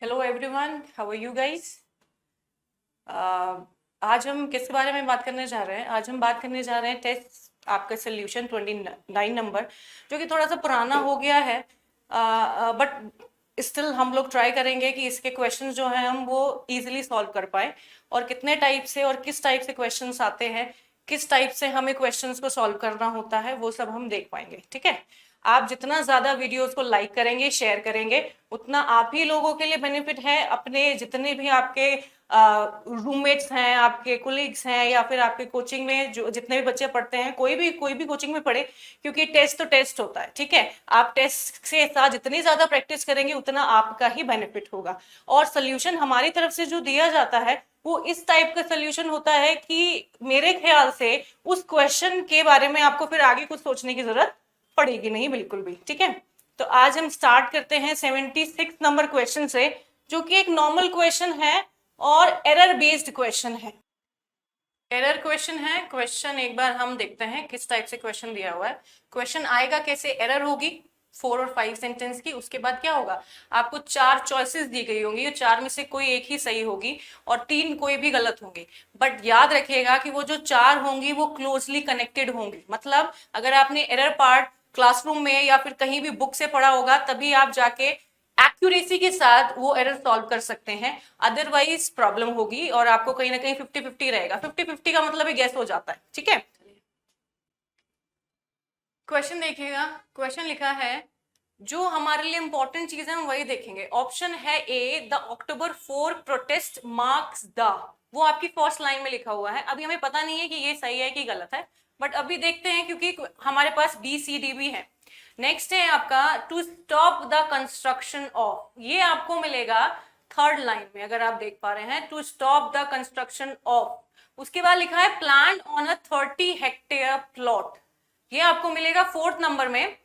Hello everyone, how are you guys. आज हम किस बारे में बात करने जा रहे हैं? आज हम बात करने जा रहे हैं टेस्ट आपका सोल्यूशन 29 नंबर, जो कि थोड़ा सा पुराना हो गया है, बट स्टिल हम लोग ट्राई करेंगे कि इसके क्वेश्चंस जो हैं हम वो इजीली सॉल्व कर पाए। और कितने टाइप से और किस टाइप से क्वेश्चंस आते हैं, किस टाइप से हमें क्वेश्चंस को सॉल्व करना होता है, वो सब हम देख पाएंगे। ठीक है, आप जितना ज्यादा वीडियोस को लाइक करेंगे, शेयर करेंगे, उतना आप ही लोगों के लिए बेनिफिट है। अपने जितने भी आपके रूममेट्स हैं, आपके कोलीग्स हैं, या फिर आपके कोचिंग में जो जितने भी बच्चे पढ़ते हैं, कोई भी कोचिंग में पढ़े, क्योंकि टेस्ट तो टेस्ट होता है। ठीक है, आप टेस्ट के साथ जितनी ज्यादा प्रैक्टिस करेंगे उतना आपका ही बेनिफिट होगा। और सोल्यूशन हमारी तरफ से जो दिया जाता है वो इस टाइप का सोल्यूशन होता है कि मेरे ख्याल से उस क्वेश्चन के बारे में आपको फिर आगे कुछ सोचने की जरूरत पड़ेगी नहीं, बिल्कुल भी। ठीक है, तो आज हम स्टार्ट करते हैं 76 नंबर क्वेश्चन से, जो कि एक नॉर्मल क्वेश्चन है और एरर बेस्ड क्वेश्चन है। एरर क्वेश्चन है। क्वेश्चन एक बार हम देखते हैं किस टाइप से क्वेश्चन दिया हुआ है। क्वेश्चन आएगा कैसे, एरर होगी 4 और 5 सेंटेंस की। उसके बाद क्या होगा, आपको 4 चॉइसेस दी गई होंगी, और 4 में से कोई एक ही सही होगी और 3 कोई भी गलत होंगी। बट याद रखिएगा कि वो जो 4 होंगी वो क्लोजली कनेक्टेड होंगी। मतलब अगर आपने एरर पार्ट क्लासरूम में या फिर कहीं भी बुक से पढ़ा होगा, तभी आप जाके एक्यूरेसी के साथ वो एरर सॉल्व कर सकते हैं। अदरवाइज प्रॉब्लम होगी और आपको कहीं ना कहीं 50-50 रहेगा। 50-50 का मतलब गैस हो जाता है। ठीक है, क्वेश्चन देखिएगा। क्वेश्चन लिखा है, जो हमारे लिए इंपॉर्टेंट चीज है हम वही देखेंगे। ऑप्शन है A, the October 4 protest marks the, वो आपकी फर्स्ट लाइन में लिखा हुआ है। अभी हमें पता नहीं है कि ये सही है कि गलत है, बट अभी देखते हैं क्योंकि हमारे पास बी सी डी भी है। नेक्स्ट है आपका to stop the construction of, ये आपको मिलेगा थर्ड लाइन में, अगर आप देख पा रहे हैं, to stop the construction of. उसके बाद लिखा है plant on a 30 hectare plot, ये आपको मिलेगा फोर्थ नंबर में।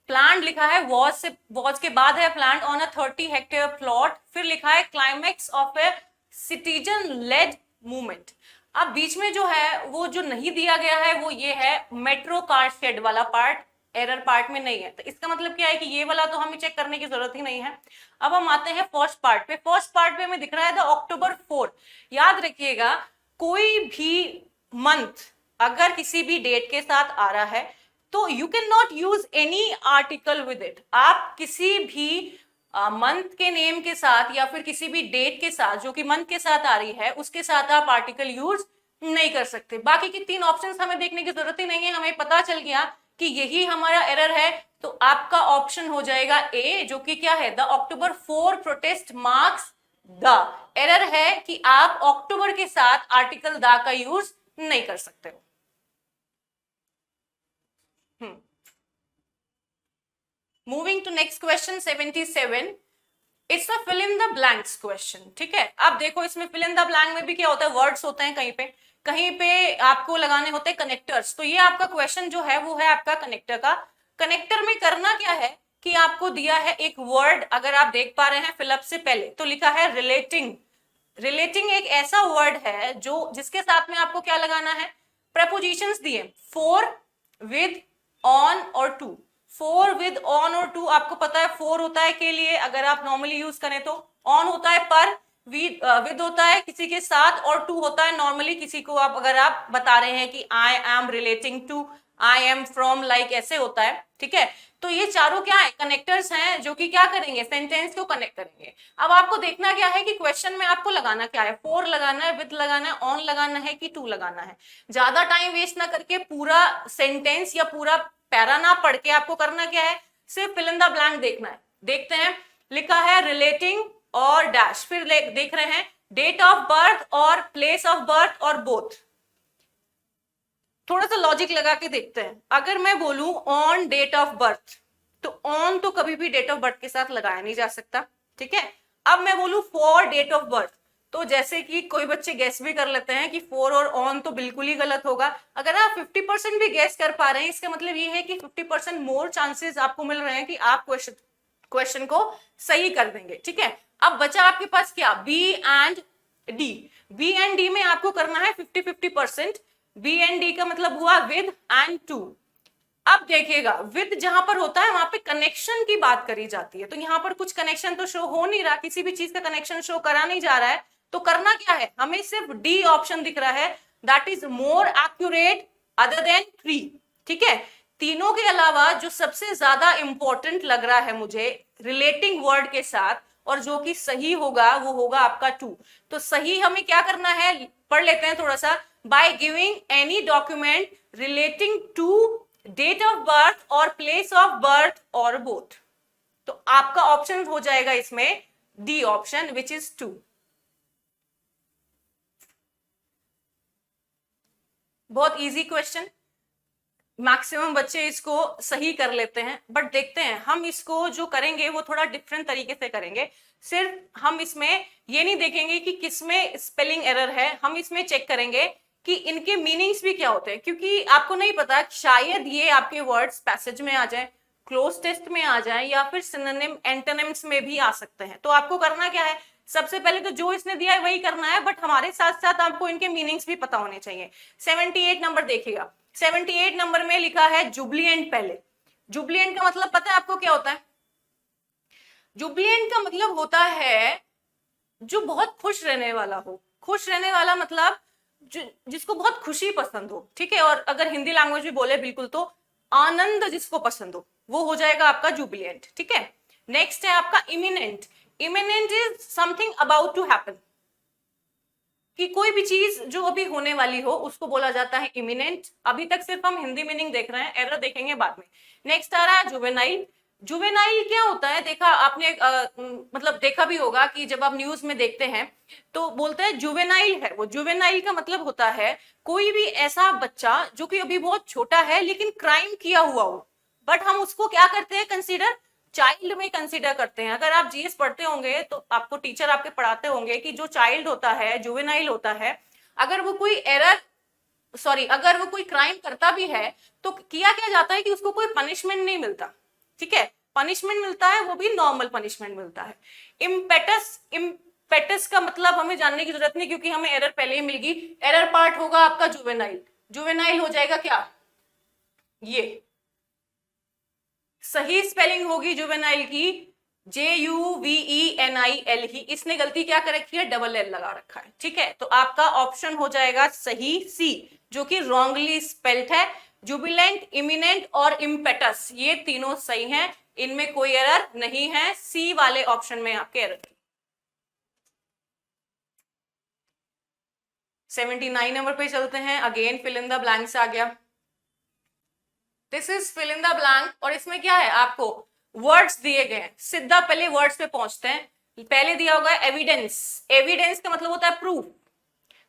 प्लांट लिखा है, वॉज के बाद है plant on a 30 hectare plot. फिर लिखा है climax of a citizen led movement. अब बीच में जो है वो जो नहीं दिया गया है वो ये है मेट्रो कार शेड वाला पार्ट, एरर पार्ट में नहीं है। तो इसका मतलब क्या है कि ये वाला तो हमें चेक करने की जरूरत ही नहीं है। अब हम आते हैं फर्स्ट पार्ट पे। फर्स्ट पार्ट पे हमें दिख रहा है द अक्टूबर 4। याद रखिएगा, कोई भी मंथ अगर किसी भी डेट के साथ आ रहा है तो you can not use any article with it. आप किसी भी मंथ के नेम के साथ या फिर किसी भी डेट के साथ जो कि मंथ के साथ आ रही है उसके साथ आप आर्टिकल यूज नहीं कर सकते। बाकी की 3 ऑप्शंस हमें देखने की जरूरत ही नहीं है, हमें पता चल गया कि यही हमारा एरर है। तो आपका ऑप्शन हो जाएगा ए, जो कि क्या है, the October 4 protest marks the. Error है कि आप अक्टूबर के साथ आर्टिकल द का यूज नहीं कर सकते हो। Moving to next question 77। It's a fill in the blanks question. ठीक है, अब देखो इसमें फिल इन द ब्लैंक में भी क्या होता है, वर्ड्स होते हैं, कहीं पे आपको लगाने होते हैं कनेक्टर्स। तो ये आपका क्वेश्चन जो है वो है आपका कनेक्टर का। कनेक्टर में करना क्या है कि आपको दिया है एक वर्ड, अगर आप देख पा रहे हैं फिलअप से पहले तो लिखा है रिलेटिंग। रिलेटिंग एक ऐसा वर्ड है जो जिसके साथ में आपको क्या लगाना है, प्रपोजिशंस दिए, फोर, विद, ऑन और टू। फोर, विद, ऑन और टू। आपको पता है फोर होता है के लिए, अगर आप नॉर्मली यूज करें तो, ऑन होता है पर, विद होता है किसी के साथ, और टू होता है नॉर्मली किसी को आप अगर आप बता रहे हैं कि I am relating to, I am from, like ऐसे होता है। ठीक है, तो ये चारों क्या है, कनेक्टर्स हैं जो कि क्या करेंगे, सेंटेंस को कनेक्ट करेंगे। अब आपको देखना क्या है कि क्वेश्चन में आपको लगाना क्या है, फोर लगाना है, विद लगाना है, ऑन लगाना है कि टू लगाना है। ज्यादा टाइम वेस्ट ना करके पूरा सेंटेंस या पूरा पैरा ना पढ़ के आपको करना क्या है, सिर्फ फिल इन द ब्लैंक देखना है। देखते हैं, लिखा है रिलेटिंग और डैश, फिर देख रहे हैं डेट ऑफ बर्थ और प्लेस ऑफ बर्थ और बोथ। थोड़ा सा लॉजिक लगा के देखते हैं। अगर मैं बोलूं ऑन डेट ऑफ बर्थ, तो ऑन तो कभी भी डेट ऑफ बर्थ के साथ लगाया नहीं जा सकता। ठीक है, अब मैं बोलूं फॉर डेट ऑफ बर्थ, तो जैसे कि कोई बच्चे गैस भी कर लेते हैं कि फोर और ऑन तो बिल्कुल ही गलत होगा। अगर आप 50% भी गैस कर पा रहे हैं, इसका मतलब ये है कि 50% मोर चांसेस आपको मिल रहे हैं कि आप क्वेश्चन को सही कर देंगे। ठीक है, अब बचा आपके पास क्या, B and D. B and D में आपको करना है 50-50%। बी एंड डी का मतलब हुआ विद एंड टू। अब देखिएगा विद जहां पर होता है वहां पे कनेक्शन की बात करी जाती है, तो यहाँ पर कुछ कनेक्शन तो शो हो नहीं रहा, किसी भी चीज का कनेक्शन शो करा नहीं जा रहा है, तो करना क्या है, हमें सिर्फ डी ऑप्शन दिख रहा है, that is more accurate other than 3। ठीक है, तीनों के अलावा जो सबसे ज्यादा इंपॉर्टेंट लग रहा है मुझे रिलेटिंग वर्ड के साथ और जो कि सही होगा वो होगा आपका 2। तो सही हमें क्या करना है, पढ़ लेते हैं थोड़ा सा। By giving any document relating to date of birth और प्लेस ऑफ बर्थ और बोथ, तो आपका ऑप्शन हो जाएगा इसमें डी ऑप्शन विच इज 2। बहुत इजी क्वेश्चन, मैक्सिमम बच्चे इसको सही कर लेते हैं, बट देखते हैं हम इसको जो करेंगे वो थोड़ा डिफरेंट तरीके से करेंगे। सिर्फ हम इसमें ये नहीं देखेंगे कि किसमें स्पेलिंग एरर है, हम इसमें चेक करेंगे कि इनके मीनिंग्स भी क्या होते हैं, क्योंकि आपको नहीं पता, शायद ये आपके वर्ड्स पैसेज में आ जाए, क्लोज टेस्ट में आ जाए, या फिर सिनोनिम एंटोनिम्स में भी आ सकते हैं। तो आपको करना क्या है, सबसे पहले तो जो इसने दिया है वही करना है, बट हमारे साथ साथ आपको इनके मीनिंग्स भी पता होने चाहिए। 78 नंबर देखिएगा, 78 नंबर में लिखा है जुबलिएंट। पहले जुबलिएंट का मतलब पता है आपको क्या होता है? जुबलिएंट का मतलब होता है जो बहुत खुश रहने वाला हो। खुश रहने वाला मतलब जिसको बहुत खुशी पसंद हो, ठीक है, और अगर हिंदी लैंग्वेज में बोले बिल्कुल तो आनंद जिसको पसंद हो वो जाएगा आपका जुबलिएंट। ठीक है, नेक्स्ट है आपका imminent. Imminent is something about to happen, कि कोई भी चीज जो अभी होने वाली हो उसको बोला जाता है इमिनेंट। अभी तक सिर्फ हम हिंदी मीनिंग देख रहे हैं, एरर देखेंगे बाद में। नेक्स्ट आ रहा है जुवेनाइल। जुवेनाइल क्या होता है, देखा आपने मतलब देखा भी होगा कि जब आप न्यूज में देखते हैं तो बोलते हैं जुवेनाइल है। वो जुवेनाइल का मतलब होता है कोई भी ऐसा बच्चा जो कि अभी बहुत छोटा है लेकिन क्राइम किया हुआ हो, बट हम उसको क्या करते हैं, कंसीडर चाइल्ड में कंसीडर करते हैं। अगर आप जीएस पढ़ते होंगे तो आपको टीचर आपके पढ़ाते होंगे कि जो चाइल्ड होता है, जुवेनाइल होता है, अगर वो कोई अगर वो कोई क्राइम करता भी है तो किया क्या जाता है कि उसको कोई पनिशमेंट नहीं मिलता। ठीक है, पनिशमेंट मिलता है वो भी नॉर्मल पनिशमेंट मिलता है। इम्पेटस का मतलब हमें जानने की जरूरत नहीं, क्योंकि हमें एरर पहले ही मिल गई। एरर पार्ट होगा आपका जुवेनाइल। जुवेनाइल हो जाएगा क्या, ये सही स्पेलिंग होगी जुवेनाइल की JUVENIL ही। इसने गलती क्या कर रखी है, डबल एल लगा रखा है। ठीक है, तो आपका ऑप्शन हो जाएगा सही सी, जो कि रॉन्गली स्पेल्ड है। जुबिलेंट, इमिनेंट और इम्पेटस ये तीनों सही हैं, इनमें कोई एरर नहीं है। सी वाले ऑप्शन में आपके एरर। 79 नंबर पे चलते हैं। Again fill in the blanks आ गया। This is fill in the blank, और इसमें क्या है, आपको वर्ड्स दिए गए हैं। सीधा पहले वर्ड्स पे पहुंचते हैं। पहले दिया होगा एविडेंस। एविडेंस का मतलब होता है प्रूफ।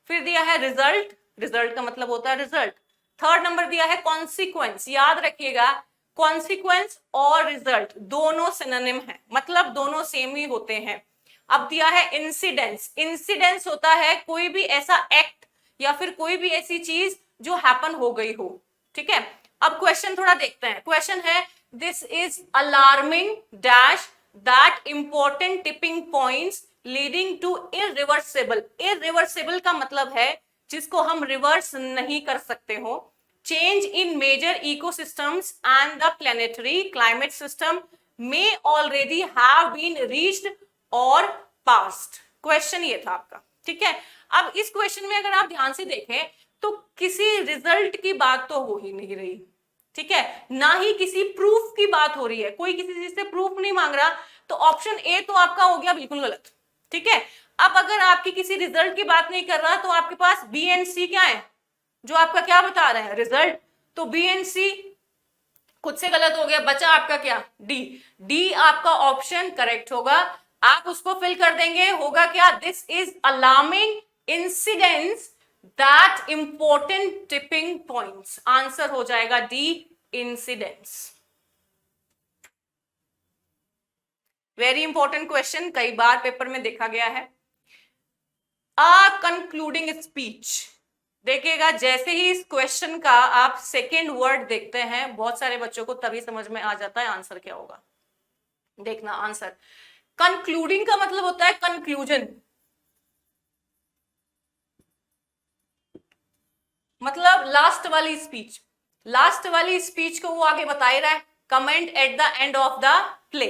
फिर दिया है रिजल्ट, रिजल्ट का मतलब होता है रिजल्ट। थर्ड नंबर दिया है कॉन्सिक्वेंस। याद रखिएगा, कॉन्सिक्वेंस और रिजल्ट दोनों सिनोनिम है, मतलब दोनों सेम ही होते हैं। अब दिया है इंसिडेंस। इंसिडेंस होता है कोई भी ऐसा एक्ट या फिर कोई भी ऐसी चीज जो हैपन हो गई हो। ठीक है, अब क्वेश्चन थोड़ा देखते हैं। क्वेश्चन है this is alarming dash that important tipping points leading to irreversible. Irreversible का मतलब है जिसको हम रिवर्स नहीं कर सकते हो। Change in major ecosystems and the planetary climate system may already have been reached और past। क्वेश्चन ये था आपका। ठीक है, अब इस क्वेश्चन में अगर आप ध्यान से देखें तो किसी रिजल्ट की बात तो हो ही नहीं रही। ठीक है, ना ही किसी प्रूफ की बात हो रही है, कोई किसी चीज से प्रूफ नहीं मांग रहा, तो ऑप्शन ए तो आपका हो गया बिल्कुल गलत। ठीक है, अब अगर आपकी किसी रिजल्ट की बात नहीं कर रहा तो आपके पास बी एंड सी क्या है, जो आपका क्या बता रहे हैं, रिजल्ट। तो बी एंड सी खुद से गलत हो गया, बचा आपका क्या, डी। डी आपका ऑप्शन करेक्ट होगा, आप उसको फिल कर देंगे। होगा क्या, this is alarming incidents that important tipping points. Answer हो जाएगा D, incidents. Very important question, कई बार पेपर में देखा गया है। अ कंक्लूडिंग स्पीच। देखिएगा, जैसे ही इस क्वेश्चन का आप सेकेंड वर्ड देखते हैं, बहुत सारे बच्चों को तभी समझ में आ जाता है आंसर क्या होगा। देखना आंसर, कंक्लूडिंग का मतलब होता है कंक्लूजन, मतलब लास्ट वाली स्पीच। लास्ट वाली स्पीच को वो आगे बता ही रहा है, comment at the end of the play.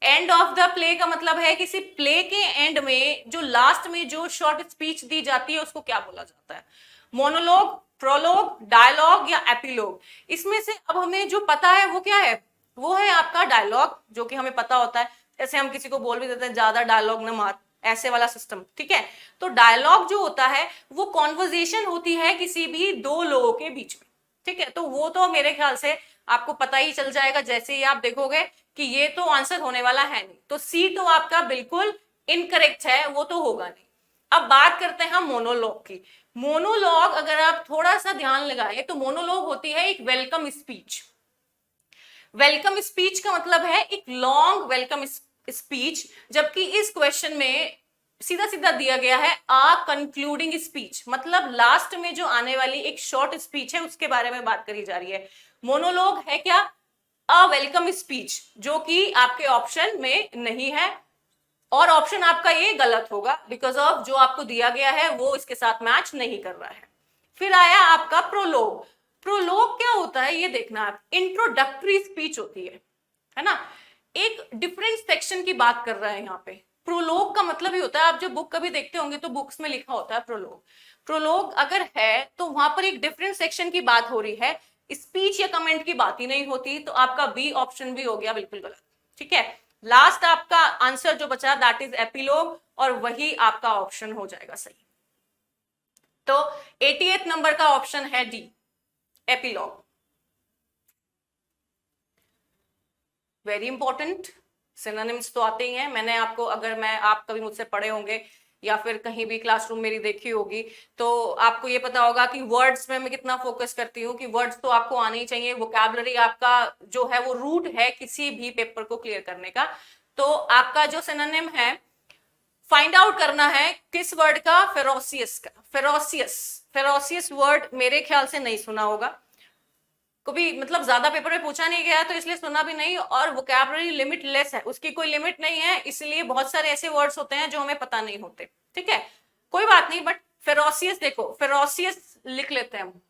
End of the play का मतलब है किसी प्ले के एंड में जो लास्ट में जो शॉर्ट स्पीच दी जाती है उसको क्या बोला जाता है? मोनोलॉग, प्रोलॉग, डायलॉग या एपिलॉग? इसमें से अब हमें जो पता है वो क्या है? वो है आपका डायलॉग, जो कि हमें पता होता है। जैसे हम किसी को बोल भी देते हैं ज्यादा डायलॉग न मार, ऐसे वाला सिस्टम, ठीक है। तो डायलॉग जो होता है वो कॉन्वर्जेशन होती है किसी भी दो लोगों के बीच में, ठीक है। तो वो तो मेरे ख्याल से आपको पता ही चल जाएगा जैसे ही आप देखोगे कि ये तो आंसर होने वाला है नहीं। तो सी तो आपका बिल्कुल इनकरेक्ट है, वो तो होगा नहीं। अब बात करते हैं हम मोनोलॉग की। मोनोलॉग अगर आप थोड़ा सा ध्यान लगाएं तो मोनोलॉग होती है एक वेलकम स्पीच। वेलकम स्पीच का मतलब है एक लॉन्ग वेलकम स्पीच, जबकि इस क्वेश्चन में सीधा सीधा दिया गया है आ कंक्लूडिंग स्पीच, मतलब लास्ट में जो आने वाली एक शॉर्ट स्पीच है उसके बारे में बात करी जा रही है। मोनोलॉग है क्या? अ वेलकम स्पीच, जो कि आपके ऑप्शन में नहीं है, और ऑप्शन आपका ये गलत होगा बिकॉज ऑफ जो आपको दिया गया है वो इसके साथ मैच नहीं कर रहा है। फिर आया आपका प्रोलोग। प्रोलोग क्या होता है ये देखना आप, इंट्रोडक्टरी स्पीच होती है ना। एक डिफरेंट सेक्शन की बात कर रहा है यहाँ पे। प्रोलोग का मतलब ही होता है, आप जब बुक कभी देखते होंगे तो बुक्स में लिखा होता है प्रोलोग। प्रोलोग अगर है तो वहां पर एक डिफरेंट सेक्शन की बात हो रही है, स्पीच या कमेंट की बात ही नहीं होती। तो आपका बी ऑप्शन भी हो गया बिल्कुल गलत, ठीक है। लास्ट आपका आंसर जो बचा दैट इज एपिलॉग, और वही आपका ऑप्शन हो जाएगा सही। तो 88 नंबर का ऑप्शन है D, epilogue. Very important, synonyms तो आते ही हैं। मैंने आपको, अगर मैं आप कभी मुझसे पढ़े होंगे या फिर कहीं भी क्लासरूम मेरी देखी होगी तो आपको ये पता होगा कि वर्ड्स में मैं कितना फोकस करती हूँ कि वर्ड्स तो आपको आने ही चाहिए। वोकैबुलरी आपका जो है वो रूट है किसी भी पेपर को क्लियर करने का। तो आपका जो सिनोनिम है फाइंड आउट करना है किस वर्ड का? फेरोसियस का। फेरोसियस, फेरोसियस वर्ड मेरे ख्याल से नहीं सुना होगा कभी, मतलब ज्यादा पेपर में पूछा नहीं गया तो इसलिए सुना भी नहीं, और वोकैबुलरी लिमिटलेस है, उसकी कोई लिमिट नहीं है, इसलिए बहुत सारे ऐसे वर्ड्स होते हैं जो हमें पता नहीं होते, ठीक है। कोई बात नहीं, बट फेरोसियस देखो, फेरोसियस लिख लेते हैं हम।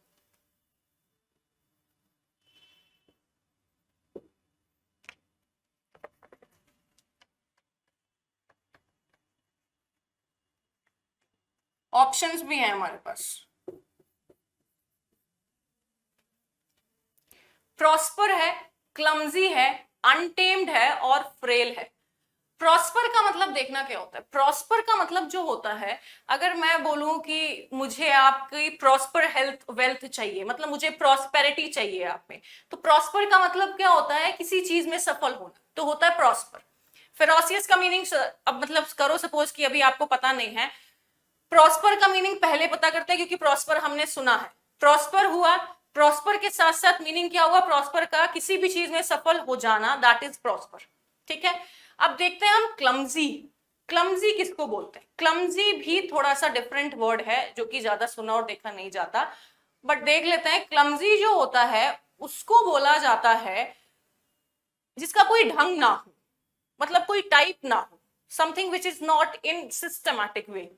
ऑप्शंस भी हैं हमारे पास। प्रॉस्पर है, क्लमजी है, अनटेम्ड है और फ्रेल है। प्रॉस्पर का मतलब देखना क्या होता है। प्रॉस्पर का मतलब जो होता है, अगर मैं बोलूं कि मुझे आपकी प्रॉस्पर हेल्थ वेल्थ चाहिए, मतलब मुझे प्रॉस्पेरिटी चाहिए आप में, तो प्रॉस्पर का मतलब क्या होता है? किसी चीज में सफल होना, तो होता है प्रॉस्पर। फेरोसियस का मीनिंग, अब मतलब करो सपोज कि अभी आपको पता नहीं है, प्रॉस्पर का मीनिंग पहले पता करते हैं क्योंकि प्रॉस्पर हमने सुना है। प्रॉस्पर हुआ, प्रॉस्पर के साथ साथ मीनिंग क्या हुआ प्रॉस्पर का? किसी भी चीज में सफल हो जाना, दैट इज प्रॉस्पर, ठीक है। अब देखते हैं हम क्लमजी। क्लमजी किसको बोलते हैं? क्लमजी भी थोड़ा सा डिफरेंट वर्ड है जो कि ज्यादा सुना और देखा नहीं जाता, बट देख लेते हैं। क्लमजी जो होता है उसको बोला जाता है जिसका कोई ढंग ना हो, मतलब कोई टाइप ना हो, something which is not in systematic way,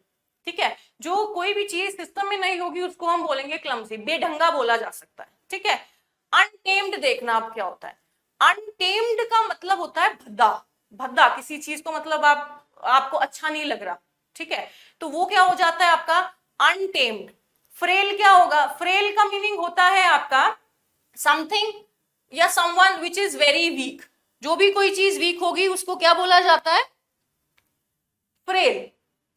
ठीक है। जो कोई भी चीज सिस्टम में नहीं होगी उसको हम बोलेंगे क्लमसी, बेढंगा बोला जा सकता है, ठीक है। अनटेम्ड देखना आप क्या होता है। अनटेम्ड का मतलब होता है भद्दा। भद्दा किसी चीज को मतलब आपको अच्छा नहीं लग रहा, ठीक है, तो वो क्या हो जाता है आपका अनटेम्ड। फ्रेल क्या होगा? फ्रेल का मीनिंग होता है आपका समथिंग या someone which is very weak. जो भी कोई चीज वीक होगी उसको क्या बोला जाता है? फ्रेल।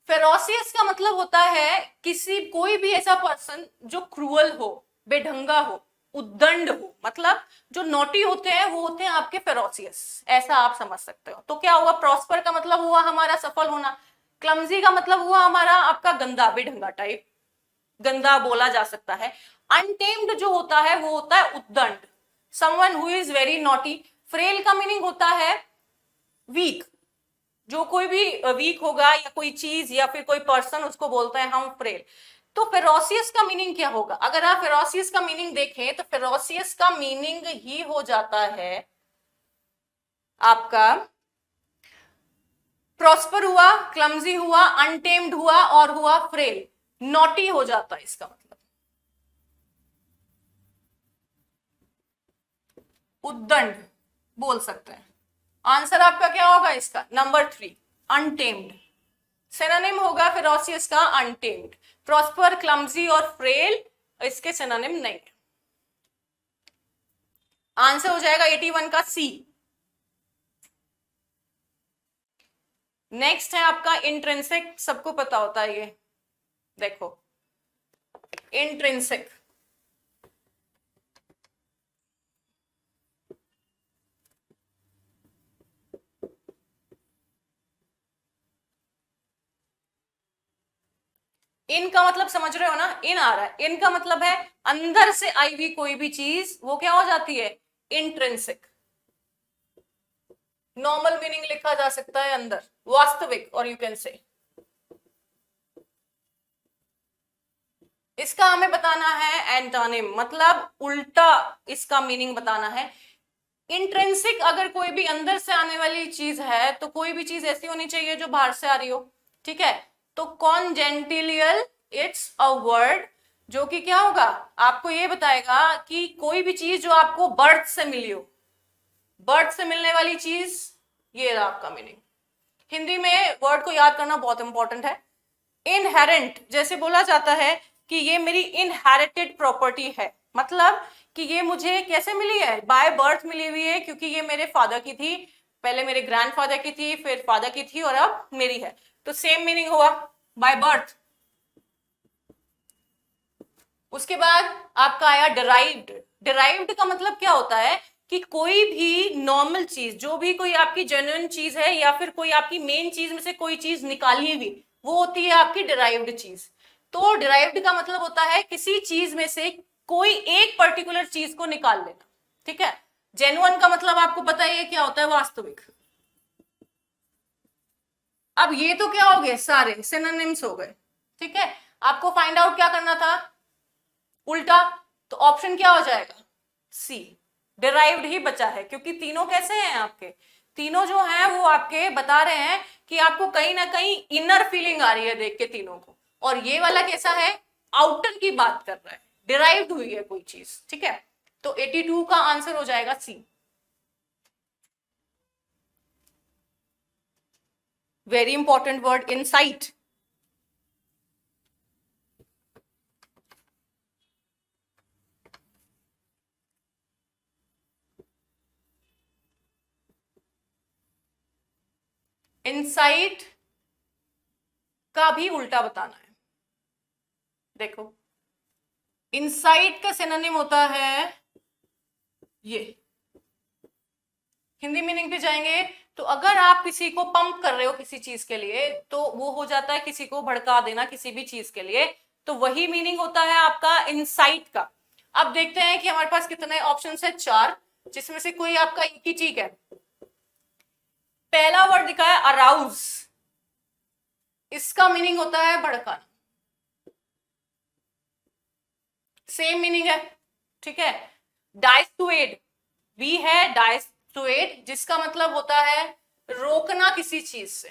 फेरोसियस का मतलब होता है किसी, कोई भी ऐसा पर्सन जो क्रूअल हो, बेढंगा हो, उद्दंड हो, मतलब जो नोटी होते हैं वो होते हैं आपके फेरोसियस, ऐसा आप समझ सकते हो। तो क्या हुआ? प्रॉस्पर का मतलब हुआ हमारा सफल होना, क्लमजी का मतलब हुआ हमारा आपका गंदा, बेढंगा टाइप, गंदा बोला जा सकता है। अनटेम्ड जो होता है वो होता है उद्दंड, someone who is very naughty. Frail का मीनिंग होता है वीक, जो कोई भी वीक होगा या कोई चीज या फिर कोई पर्सन, उसको बोलते हैं हम फ्रेल। तो फेरोसियस का मीनिंग क्या होगा? अगर आप फेरोसियस का मीनिंग देखें तो फेरोसियस का मीनिंग ही हो जाता है आपका प्रॉस्पर हुआ, क्लमजी हुआ, अनटेम्ड हुआ और हुआ फ्रेल, नॉटी हो जाता है इसका मतलब। उद्दंड बोल सकते हैं। आंसर आपका क्या होगा इसका? Number 3, untamed. सिनोनिम होगा फेरोसियस का अनटेम्ड। प्रॉस्पर, क्लमजी और फ्रेल इसके सिनोनिम नहीं है। आंसर हो जाएगा 81 का सी। नेक्स्ट है आपका इंट्रिंसिक। सबको पता होता है ये, देखो इंट्रिंसिक। इन का मतलब समझ रहे हो ना? इन आ रहा है, इन का मतलब है अंदर से आई हुई कोई भी चीज, वो क्या हो जाती है? इंट्रिंसिक। नॉर्मल मीनिंग लिखा जा सकता है अंदर, वास्तविक, और यू कैन से। इसका हमें बताना है एंटोनिम, मतलब उल्टा इसका मीनिंग बताना है। इंट्रिंसिक अगर कोई भी अंदर से आने वाली चीज है तो कोई भी चीज ऐसी होनी चाहिए जो बाहर से आ रही हो, ठीक है? तो कॉन्जेंटिलियल इट्स अ वर्ड जो कि क्या होगा, आपको ये बताएगा कि कोई भी चीज जो आपको बर्थ से मिली हो, बर्थ से मिलने वाली चीज, ये रहा आपका मीनिंग। हिंदी में वर्ड को याद करना बहुत इंपॉर्टेंट है। इनहेरेंट, जैसे बोला जाता है कि ये मेरी इनहेरिटेड प्रॉपर्टी है, मतलब कि ये मुझे कैसे मिली है? बाय बर्थ मिली हुई है, क्योंकि ये मेरे फादर की थी, पहले मेरे ग्रैंडफादर की थी, फिर फादर की थी, और अब मेरी है। तो सेम मीनिंग हुआ बाय बर्थ। उसके बाद आपका आया डिराइव्ड। डिराइव्ड का मतलब क्या होता है कि कोई भी नॉर्मल चीज, जो भी कोई आपकी जेन्युइन चीज है या फिर कोई आपकी मेन चीज में से कोई चीज निकाली हुई, वो होती है आपकी डिराइव्ड चीज। तो डिराइव्ड का मतलब होता है किसी चीज में से कोई एक पर्टिकुलर चीज को निकाल लेना, ठीक है? जेन्युइन का मतलब आपको पता ही है क्या होता है, वास्तविक। अब ये तो क्या हो गए, सारे सिनोनिम्स हो गए, ठीक है? आपको फाइंड आउट क्या करना था? उल्टा। तो ऑप्शन क्या हो जाएगा? सी, डिराइव्ड ही बचा है, क्योंकि तीनों कैसे हैं आपके? तीनों जो हैं वो आपके बता रहे हैं कि आपको कहीं ना कहीं इनर फीलिंग आ रही है देख के तीनों को, और ये वाला कैसा है? आउटर की बात कर रहा है, डिराइव्ड हुई है कोई चीज, ठीक है? तो 82 का आंसर हो जाएगा C. Very important word, insight. Insight का भी उल्टा बताना है। देखो, इनसाइट का सिनोनिम होता है ये। हिंदी मीनिंग पे जाएंगे तो अगर आप किसी को पंप कर रहे हो किसी चीज के लिए, तो वो हो जाता है किसी को भड़का देना किसी भी चीज के लिए, तो वही मीनिंग होता है आपका इनसाइट का। अब देखते हैं कि हमारे पास कितने ऑप्शंस है, 4, जिसमें से कोई आपका एक ही ठीक है। पहला वर्ड दिखा है अराउज, इसका मीनिंग होता है भड़काना, सेम मीनिंग है, ठीक है? डाइसुएड भी है, डाइसुएड जिसका मतलब होता है रोकना किसी चीज से।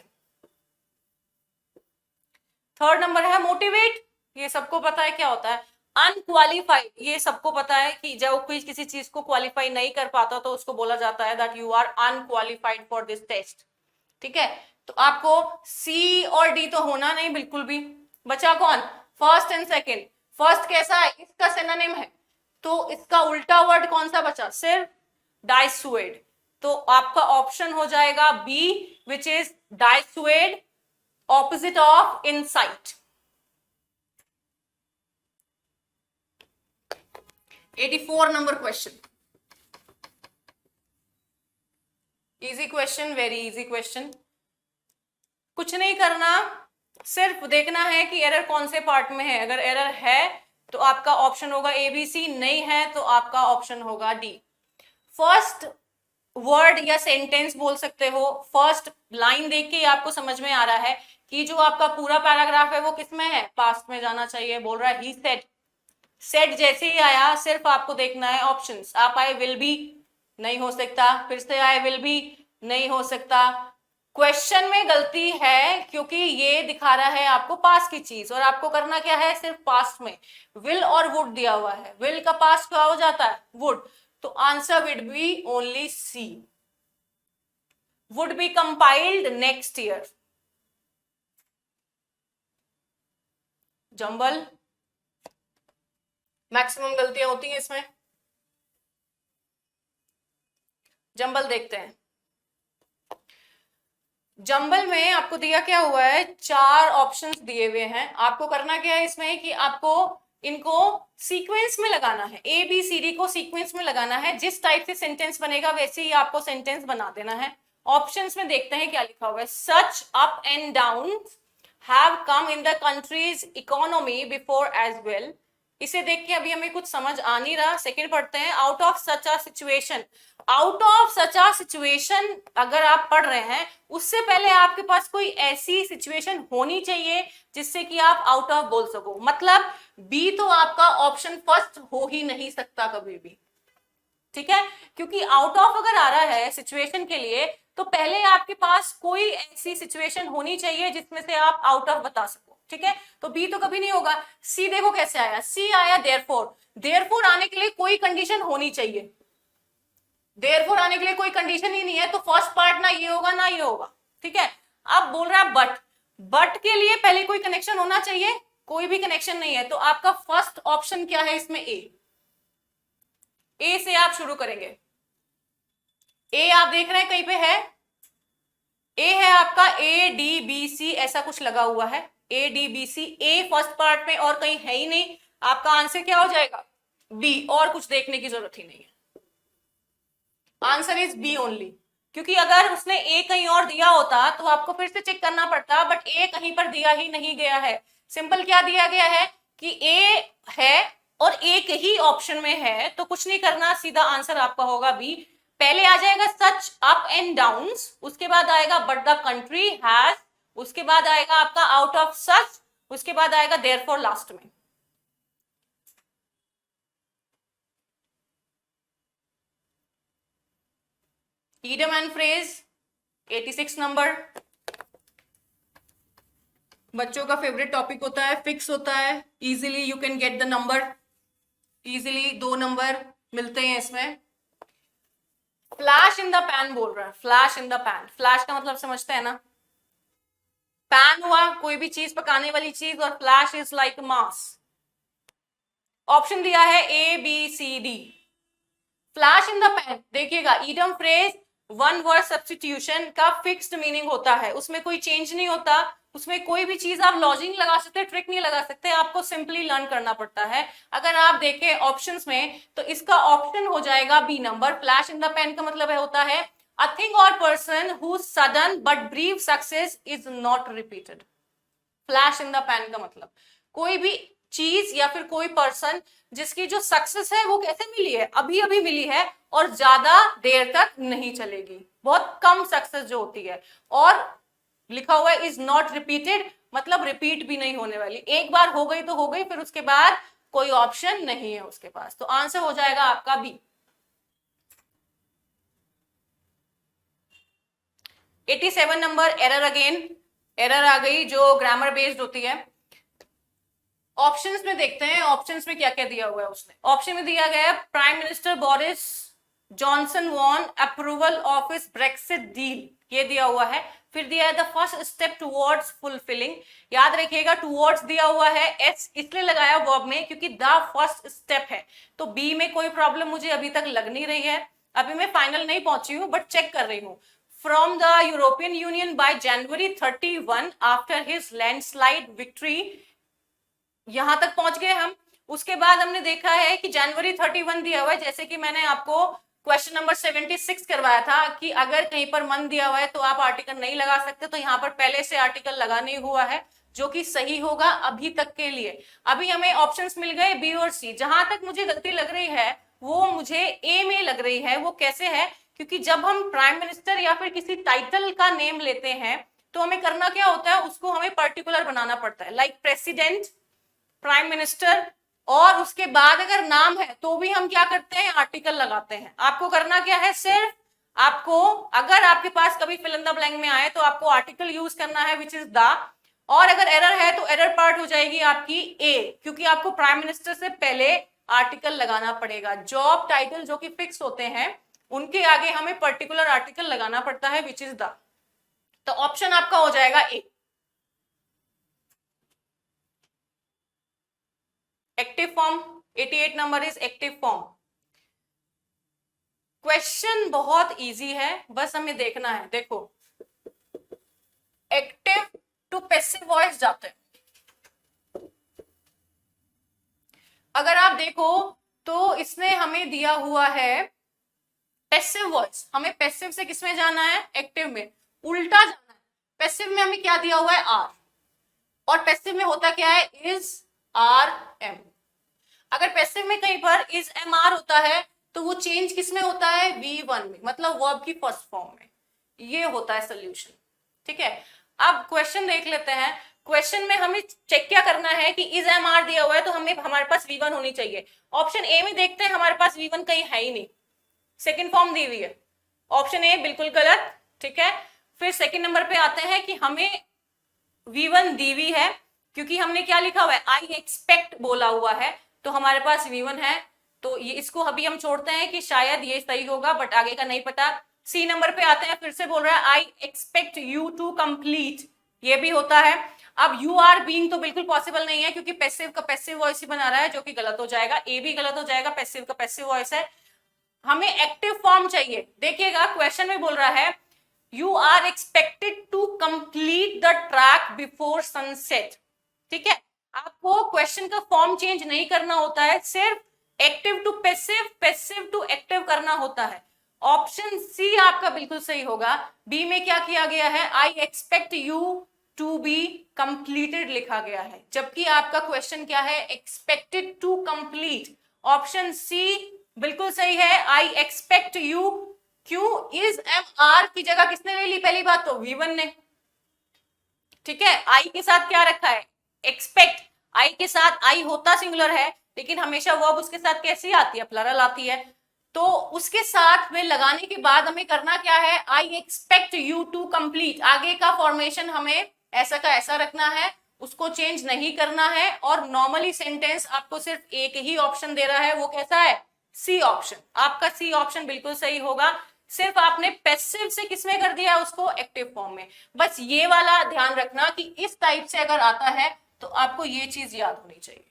थर्ड नंबर है मोटिवेट, ये सबको पता है क्या होता है। अनक्वालिफाइड, ये सबको पता है कि जब कोई किसी चीज को क्वालिफाई नहीं कर पाता तो उसको बोला जाता है that you are unqualified for this test, ठीक है? तो आपको सी और डी तो होना नहीं बिल्कुल भी। बचा कौन? First and second. फर्स्ट कैसा है? इसका सिनोनिम है, तो इसका उल्टा वर्ड कौन सा बचा? सिर्फ डाइसुएड। तो आपका ऑप्शन हो जाएगा B, which is dissuade, opposite of insight. 84 number question, easy question, very easy question. कुछ नहीं करना, सिर्फ देखना है कि एरर कौन से पार्ट में है। अगर एरर है तो आपका ऑप्शन होगा ए बी सी, नहीं है तो आपका ऑप्शन होगा डी। फर्स्ट वर्ड या सेंटेंस बोल सकते हो, फर्स्ट लाइन देख के आपको समझ में आ रहा है कि जो आपका पूरा पैराग्राफ है वो किसमें है? पास्ट में जाना चाहिए। बोल रहा है ही सेड, सेड जैसे ही आया सिर्फ आपको देखना है ऑप्शंस। आप आए विल बी, नहीं हो सकता, फिर से आए विल बी, नहीं हो सकता। क्वेश्चन में गलती है क्योंकि ये दिखा रहा है आपको पास्ट की चीज, और आपको करना क्या है? सिर्फ पास्ट में विल और वुड दिया हुआ है। विल का पास्ट क्या हो जाता है? वुड। तो answer would be only C, would be compiled next year. Jumble, maximum गलतियां होती हैं इसमें। जंबल देखते हैं। जंबल में आपको दिया क्या हुआ है, 4 ऑप्शंस दिए हुए हैं। आपको करना क्या है इसमें कि आपको इनको सीक्वेंस में लगाना है, ए बी सी डी को सीक्वेंस में लगाना है। जिस टाइप से सेंटेंस बनेगा वैसे ही आपको सेंटेंस बना देना है। ऑप्शंस में देखते हैं क्या लिखा हुआ है। Such up and down have come in the country's economy before as well. इसे देख के अभी हमें कुछ समझ आ नहीं रहा। सेकंड पढ़ते हैं, out of such a situation. Out of such a situation अगर आप पढ़ रहे हैं, उससे पहले आपके पास कोई ऐसी सिचुएशन होनी चाहिए जिससे कि आप आउट ऑफ बोल सको। मतलब बी तो आपका ऑप्शन फर्स्ट हो ही नहीं सकता कभी भी, ठीक है, क्योंकि आउट ऑफ अगर आ रहा है सिचुएशन के लिए तो पहले आपके पास कोई ऐसी सिचुएशन होनी चाहिए जिसमें से आप आउट ऑफ बता सको, ठीक है। तो बी तो कभी नहीं होगा। सी देखो कैसे आया, सी आया देयरफॉर। देयरफॉर आने के लिए कोई कंडीशन होनी चाहिए, देयरफॉर आने के लिए कोई कंडीशन ही नहीं है, तो फर्स्ट पार्ट ना ये होगा ना ये होगा, ठीक है। अब बोल रहा है बट, बट के लिए पहले कोई कनेक्शन होना चाहिए, कोई भी कनेक्शन नहीं है। तो आपका फर्स्ट ऑप्शन क्या है इसमें, ए से आप शुरू करेंगे। ए आप देख रहे हैं कहीं पे है, ए है आपका ए डी बी सी ऐसा कुछ लगा हुआ है, A D B C. A first part में और कहीं है ही नहीं, आपका आंसर क्या हो जाएगा, बी। और कुछ देखने की जरूरत ही नहीं है, आंसर इज बी ओनली। क्योंकि अगर उसने ए कहीं और दिया होता तो आपको फिर से चेक करना पड़ता, बट ए कहीं पर दिया ही नहीं गया है। सिंपल क्या दिया गया है कि ए है और एक ही ऑप्शन में है, तो कुछ नहीं करना, सीधा आंसर आपका होगा बी। पहले आ जाएगा सच अप एंड डाउन्स, उसके बाद आएगा बट द कंट्री हैज, उसके बाद आएगा आपका आउट ऑफ सच, उसके बाद आएगा देयरफॉर लास्ट में। इडियम एंड फ्रेज 86 नंबर, बच्चों का फेवरेट टॉपिक होता है, फिक्स होता है, easily you can get the number, easily 2 number मिलते हैं इसमें। फ्लैश इन द पैन बोल रहा है, flash in the pan. Flash का मतलब समझते हैं ना, पैन हुआ कोई भी चीज पकाने वाली चीज, और flash is like mass. Option दिया है A B C D. Flash in the pan देखिएगा, idiom phrase one word substitution का फिक्स्ड मीनिंग होता है, उसमें कोई चेंज नहीं होता, उसमें कोई भी चीज आप लॉजिक लगा सकते, ट्रिक नहीं लगा सकते, आपको सिंपली लर्न करना पड़ता है। अगर आप देखें ऑप्शंस में तो इसका ऑप्शन हो जाएगा B number. Flash in the pan का मतलब होता है a thing or person whose sudden but brief success is not repeated। Flash in the pan का मतलब कोई भी चीज या फिर कोई पर्सन जिसकी जो सक्सेस है वो कैसे मिली है, अभी अभी मिली है और ज्यादा देर तक नहीं चलेगी, बहुत कम सक्सेस जो होती है। और लिखा हुआ है इज नॉट रिपीटेड, मतलब रिपीट भी नहीं होने वाली, एक बार हो गई तो हो गई, फिर उसके बाद कोई ऑप्शन नहीं है उसके पास। तो आंसर हो जाएगा आपका B. 87 number, error again, error आ गई जो ग्रामर बेस्ड होती है। ऑप्शंस में देखते हैं, ऑप्शंस में क्या क्या दिया हुआ है उसने। ऑप्शन में दिया गया है prime minister Boris Johnson won approval of his Brexit deal, ये दिया हुआ है। फिर दिया है the first step towards fulfilling, याद रखिएगा टुवर्ड्स दिया हुआ है, एस इसलिए लगाया वर्ब में क्योंकि द फर्स्ट स्टेप है। तो बी में कोई प्रॉब्लम मुझे अभी तक लग नहीं रही है, अभी मैं फाइनल नहीं पहुंची हूं बट चेक कर रही हूं। From the European union bye January 31 after his landslide victory, यहां तक पहुंच गए हम। उसके बाद हमने देखा है कि जनवरी 31 दिया हुआ है, जैसे कि मैंने आपको क्वेश्चन नंबर 76 करवाया था कि अगर कहीं पर मंथ दिया हुआ है तो आप आर्टिकल नहीं लगा सकते, तो यहाँ पर पहले से आर्टिकल लगा नहीं हुआ है, जो कि सही होगा अभी तक के लिए। अभी हमें ऑप्शंस मिल गए बी और सी। जहां तक मुझे गलती लग रही है वो मुझे ए में लग रही है। वो कैसे है, क्योंकि जब हम प्राइम मिनिस्टर या फिर किसी टाइटल का नेम लेते हैं तो हमें करना क्या होता है, उसको हमें पर्टिकुलर बनाना पड़ता है, लाइक प्रेसिडेंट, प्राइम मिनिस्टर, और उसके बाद अगर नाम है तो भी हम क्या करते हैं, आर्टिकल लगाते हैं। आपको करना क्या है, सिर्फ आपको अगर आपके पास कभी फिल इन द ब्लैंक में आए तो आपको आर्टिकल यूज करना है विच इज द, और अगर एरर है तो एरर पार्ट हो जाएगी आपकी ए, क्योंकि आपको प्राइम मिनिस्टर से पहले आर्टिकल लगाना पड़ेगा। जॉब टाइटल जो कि फिक्स होते हैं उनके आगे हमें पर्टिकुलर आर्टिकल लगाना पड़ता है, विच इज द। तो ऑप्शन आपका हो जाएगा A. Active form, 88 number is active form. Question बहुत इजी है, बस हमें देखना है। देखो, एक्टिव टू पैसिव वॉइस जाते हैं। अगर आप देखो तो इसने हमें दिया हुआ है पैसिव वॉइस, हमें पैसिव से किसमें जाना है, एक्टिव में। उल्टा जाना है, पैसिव में हमें क्या दिया हुआ है, आर, और पैसिव में होता क्या है, इज आर एम। अगर पैसिव में कहीं पर इज एम आर होता है तो वो चेंज किसमें होता है, V1 में, मतलब वर्ब की फर्स्ट फॉर्म में। ये होता है सोल्यूशन, ठीक है। अब क्वेश्चन देख लेते हैं। क्वेश्चन में हमें चेक क्या करना है कि इज एम आर दिया हुआ है तो हमें हमारे पास V1 होनी चाहिए। ऑप्शन ए में देखते हैं, हमारे पास V1 कहीं है ही नहीं, सेकेंड फॉर्म दी हुई है। ऑप्शन ए बिल्कुल गलत, ठीक है। फिर सेकेंड नंबर पे आते हैं कि हमें V1 दी हुई है, क्योंकि हमने क्या लिखा हुआ है, आई एक्सपेक्ट बोला हुआ है, तो हमारे पास V1 है। तो ये इसको अभी हम छोड़ते हैं कि शायद ये सही होगा, बट आगे का नहीं पता। सी नंबर पे आते हैं, फिर से बोल रहा है I expect you to complete, ये भी होता है। अब यू आर बीइंग तो बिल्कुल पॉसिबल नहीं है, क्योंकि पैसिव का पैसिव वॉइस ही बना रहा है, जो कि गलत हो जाएगा। ए भी गलत हो जाएगा, पैसिव का पैसिव वॉइस है। हमें एक्टिव फॉर्म चाहिए। देखिएगा क्वेश्चन में बोल रहा है you are expected to complete the track before sunset, ठीक है। आपको क्वेश्चन का फॉर्म चेंज नहीं करना होता है, सिर्फ active to passive, passive to active करना होता है। ऑप्शन सी आपका बिल्कुल सही होगा। बी में क्या किया गया है, I expect you to be completed लिखा गया है, जबकि आपका क्वेश्चन क्या है, expected to complete. Option C बिल्कुल सही है, आई एक्सपेक्ट यू। क्यों, इज एम आर की जगह किसने ले ली, पहली बात तो V1 ने, ठीक है। आई के साथ क्या रखा है, एक्सपेक्ट। आई के साथ, आई होता सिंगुलर है, लेकिन हमेशा वर्ब उसके साथ कैसी आती है, प्लरल आती है। तो उसके साथ में लगाने के बाद हमें करना क्या है, I expect you to complete. आगे का फॉर्मेशन हमें ऐसा का ऐसा रखना है, उसको चेंज नहीं करना है। और नॉर्मली सेंटेंस आपको सिर्फ एक ही ऑप्शन दे रहा है, वो कैसा है, सी ऑप्शन। आपका सी ऑप्शन बिल्कुल सही होगा। सिर्फ आपने पैसिव से किसमें कर दिया, उसको एक्टिव फॉर्म में। बस ये वाला ध्यान रखना कि इस टाइप से अगर आता है तो आपको ये चीज याद होनी चाहिए।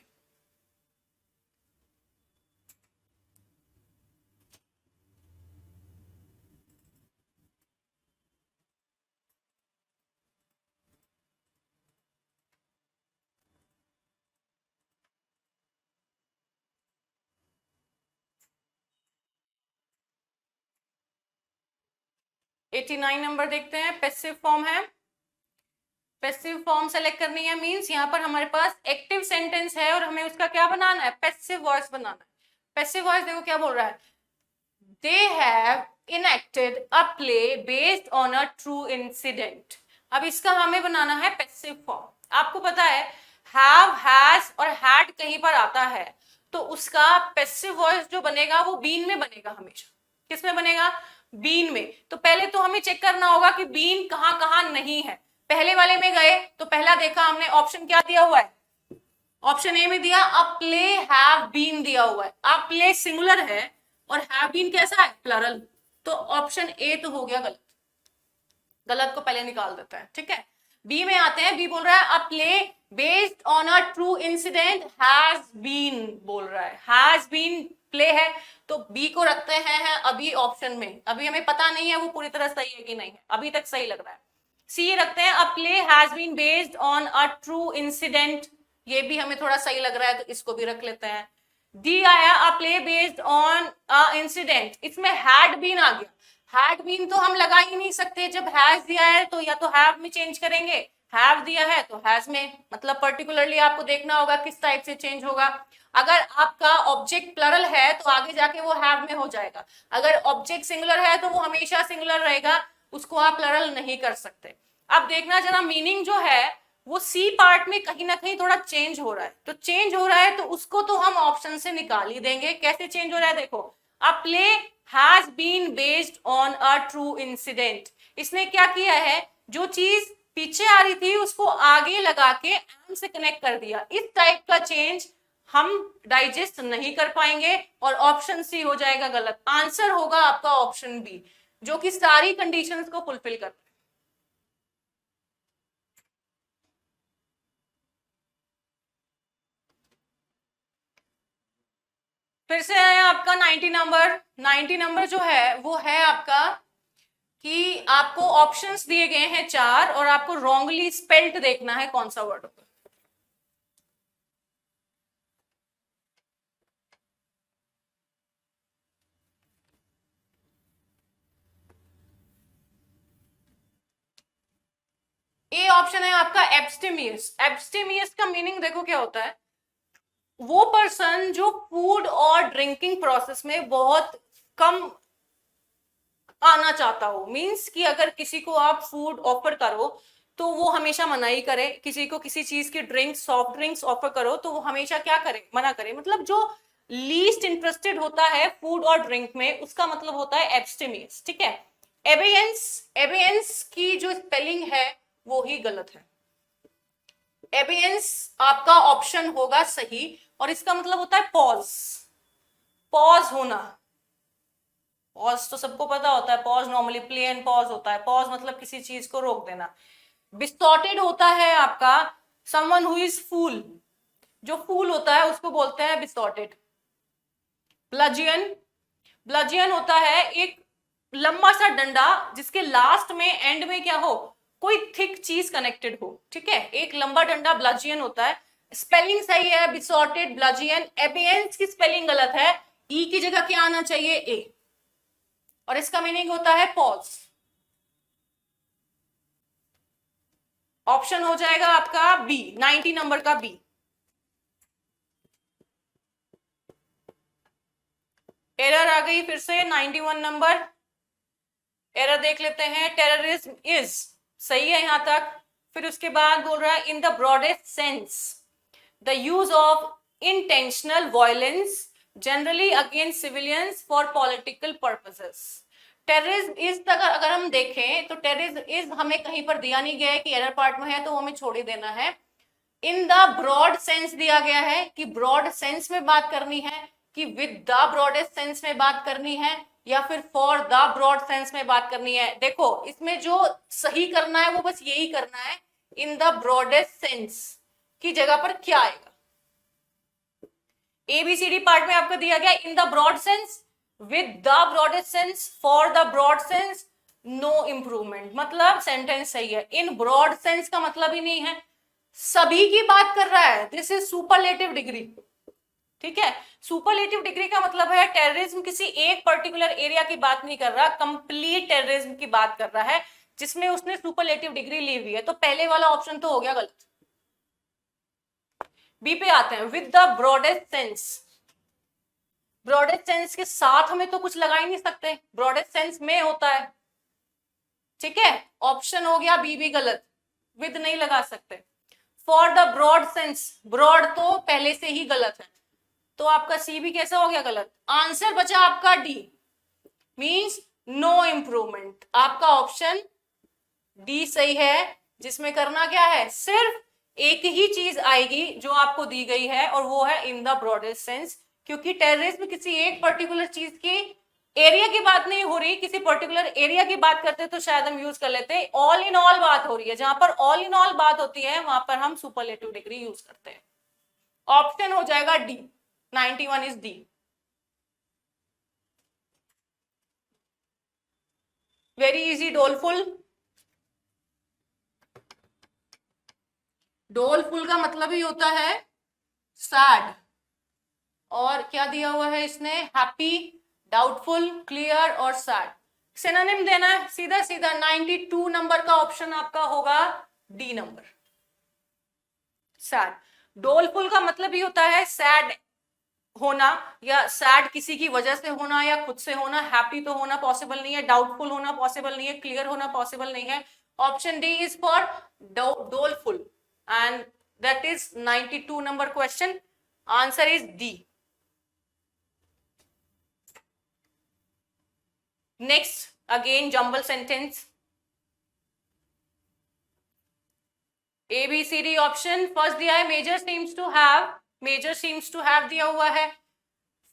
एटी 89 नंबर देखते हैं, पैसिव फॉर्म है। पैसिव फॉर्म सेलेक्ट करनी है, मींस यहाँ पर हमारे पास एक्टिव सेंटेंस है और हमें उसका क्या बनाना है, पैसिव वॉइस बनाना है। पैसिव वॉइस देखो क्या बोल रहा है, they have enacted a play based on a true incident. अब इसका हमें बनाना है पैसिव फॉर्म। आपको पता है हैव, हैज और हैड कहीं पर आता है तो उसका पैसिव वॉइस जो बनेगा वो बीन में बनेगा हमेशा। किस में बनेगा, बीन में। तो पहले तो हमें चेक करना होगा कि बीन कहां कहां नहीं है। पहले वाले में गए तो पहला देखा हमने, ऑप्शन क्या दिया हुआ है, ऑप्शन ए में दिया अ प्ले हैव बीन दिया हुआ है। अ प्ले सिंगुलर है और हैव बीन कैसा है, प्लरल। तो ऑप्शन ए तो हो गया गलत, गलत को पहले निकाल देता है, ठीक है। बी में आते हैं, बी बोल रहा है a play based on a true incident has been बोल रहा है, हैज बीन प्ले है, तो बी को रखते हैं अभी ऑप्शन में। अभी हमें पता नहीं है वो पूरी तरह सही है कि नहीं है, अभी तक सही लग रहा है। सी रखते हैं a play has been based on a true incident, ये भी हमें थोड़ा सही लग रहा है तो इसको भी रख लेते हैं। डी आया a play based on a incident, इसमें हैड बीन आ गया। हैड बीन तो हम लगा ही नहीं सकते, जब हैज दिया है तो या तो हैव में चेंज करेंगे, हैव दिया है तो हैज में। मतलब पर्टिकुलरली आपको देखना होगा किस टाइप से चेंज होगा। अगर आपका ऑब्जेक्ट प्लरल है तो आगे जाके वो हैव में हो जाएगा, अगर ऑब्जेक्ट सिंगुलर है तो वो हमेशा सिंगुलर रहेगा, उसको आप प्लरल नहीं कर सकते। अब देखना जरा, मीनिंग जो है वो सी पार्ट में कहीं ना कहीं थोड़ा चेंज हो रहा है, तो चेंज हो रहा है तो उसको तो हम ऑप्शन से निकाल ही देंगे। कैसे चेंज हो रहा है, देखो a play has been based on a true incident. इसने क्या किया है, जो चीज पीछे आ रही थी उसको आगे लगा के एंड से कनेक्ट कर दिया। इस टाइप का चेंज हम डाइजेस्ट नहीं कर पाएंगे और ऑप्शन सी हो जाएगा गलत। आंसर होगा आपका ऑप्शन बी, जो कि सारी कंडीशंस को फुलफिल करता है। फिर से है आपका 90 नंबर। 90 नंबर जो है वो है आपका कि आपको ऑप्शंस दिए गए हैं 4 और आपको रॉन्गली स्पेल्ड देखना है कौन सा वर्ड होगा। ए ऑप्शन है आपका एब्स्टेमियस। एब्स्टेमियस का मीनिंग देखो क्या होता है, वो पर्सन जो फूड और ड्रिंकिंग प्रोसेस में बहुत कम आना चाहता हो। मींस कि अगर किसी को आप फूड ऑफर करो तो वो हमेशा मनाही करे, किसी को किसी चीज की ड्रिंक सॉफ्ट ड्रिंक्स ऑफर करो तो वो हमेशा क्या करे, मना करे। मतलब जो लीस्ट इंटरेस्टेड होता है फूड और ड्रिंक में, उसका मतलब होता है एब्स्टेमियस। ठीक है। एबेयंस, एबेयंस की जो स्पेलिंग है वो ही गलत है। एबेयंस आपका ऑप्शन होगा सही और इसका मतलब होता है पॉज, पॉज होना। पॉज तो सबको पता होता है, पॉज नॉर्मली प्लेन पॉज होता है। पॉज मतलब किसी चीज को रोक देना। बिस्टॉटेड होता है आपका समवन हु इज फूल, जो फूल होता है उसको बोलते हैं बिस्टॉटेड। ब्लजियन, ब्लजियन होता है एक लंबा सा डंडा जिसके लास्ट में एंड में क्या हो, कोई थिक चीज कनेक्टेड हो। ठीक है, एक लंबा डंडा ब्लजियन होता है। स्पेलिंग सही है बिसॉर्टेड ब्लजियन। एबियंस की स्पेलिंग गलत है, ई की जगह क्या आना चाहिए, ए, और इसका मीनिंग होता है पॉज। ऑप्शन हो जाएगा आपका बी, 90 नंबर का बी। एरर आ गई फिर से 91 नंबर। एरर देख लेते हैं। टेररिज्म इज सही है यहां तक। फिर उसके बाद बोल रहा है in the broadest sense the use of intentional violence generally against civilians for political purposes. Terrorism is तक अगर हम देखें तो टेररिज्म इज हमें कहीं पर दिया नहीं गया है कि एरर पार्ट में है, तो हमें छोड़ ही देना है। इन द ब्रॉड सेंस दिया गया है कि ब्रॉड सेंस में बात करनी है, कि विद द ब्रॉडेस्ट सेंस में बात करनी है, या फिर फॉर द ब्रॉड सेंस में बात करनी है। देखो इसमें जो सही करना है वो बस यही करना है, इन द ब्रॉडेस्ट सेंस की जगह पर क्या आएगा। एबीसीडी पार्ट में आपको दिया गया in the broad sense, with the broadest sense, for the broad sense, no improvement. मतलब सेंटेंस सही है। इन ब्रॉड सेंस का मतलब ही नहीं है सभी की बात कर रहा है, दिस इज सुपरलेटिव डिग्री। ठीक है, सुपरलेटिव डिग्री का मतलब है टेररिज्म किसी एक पर्टिकुलर एरिया की बात नहीं कर रहा, कंप्लीट टेररिज्म की बात कर रहा है जिसमें उसने सुपरलेटिव डिग्री ली हुई है। तो पहले वाला ऑप्शन तो हो गया गलत। बी पे आते हैं, with the broadest sense. Broadest sense के साथ हमें तो कुछ लगा ही नहीं सकते, ब्रॉडेस्ट सेंस में होता है। ठीक है, ऑप्शन हो गया बी भी गलत, विद नहीं लगा सकते। For the broad sense, broad तो पहले से ही गलत है, तो आपका सी भी कैसा हो गया गलत। आंसर बचा आपका डी, मींस नो इंप्रूवमेंट। आपका ऑप्शन डी सही है, जिसमें करना क्या है, सिर्फ एक ही चीज आएगी जो आपको दी गई है और वो है इन द ब्रॉडेस्ट सेंस। क्योंकि टेररिज्म किसी एक पर्टिकुलर चीज की एरिया की बात नहीं हो रही, किसी पर्टिकुलर एरिया की बात करते तो शायद हम यूज कर लेते। ऑल इन ऑल बात हो रही है, जहां पर ऑल इन ऑल बात होती है वहां पर हम सुपरलेटिव डिग्री यूज करते हैं। ऑप्शन हो जाएगा D, 91 is D. Very easy, doleful. Doleful का मतलब ही होता है सैड, और क्या दिया हुआ है इसने, हैप्पी, डाउटफुल, क्लियर और सैड। सिनोनिम देना है सीधा सीधा। 92 नंबर का ऑप्शन आपका होगा डी नंबर, सैड। डोलफुल का मतलब ही होता है सैड होना, या सैड किसी की वजह से होना या खुद से होना। हैप्पी तो होना पॉसिबल नहीं है, डाउटफुल होना पॉसिबल नहीं है, क्लियर होना पॉसिबल नहीं है। Option D is for doleful and that is 92 number question. Answer is D. Next again jumble sentence, ABCD option. First दिया है major seems to have major seems to have दिया हुआ है,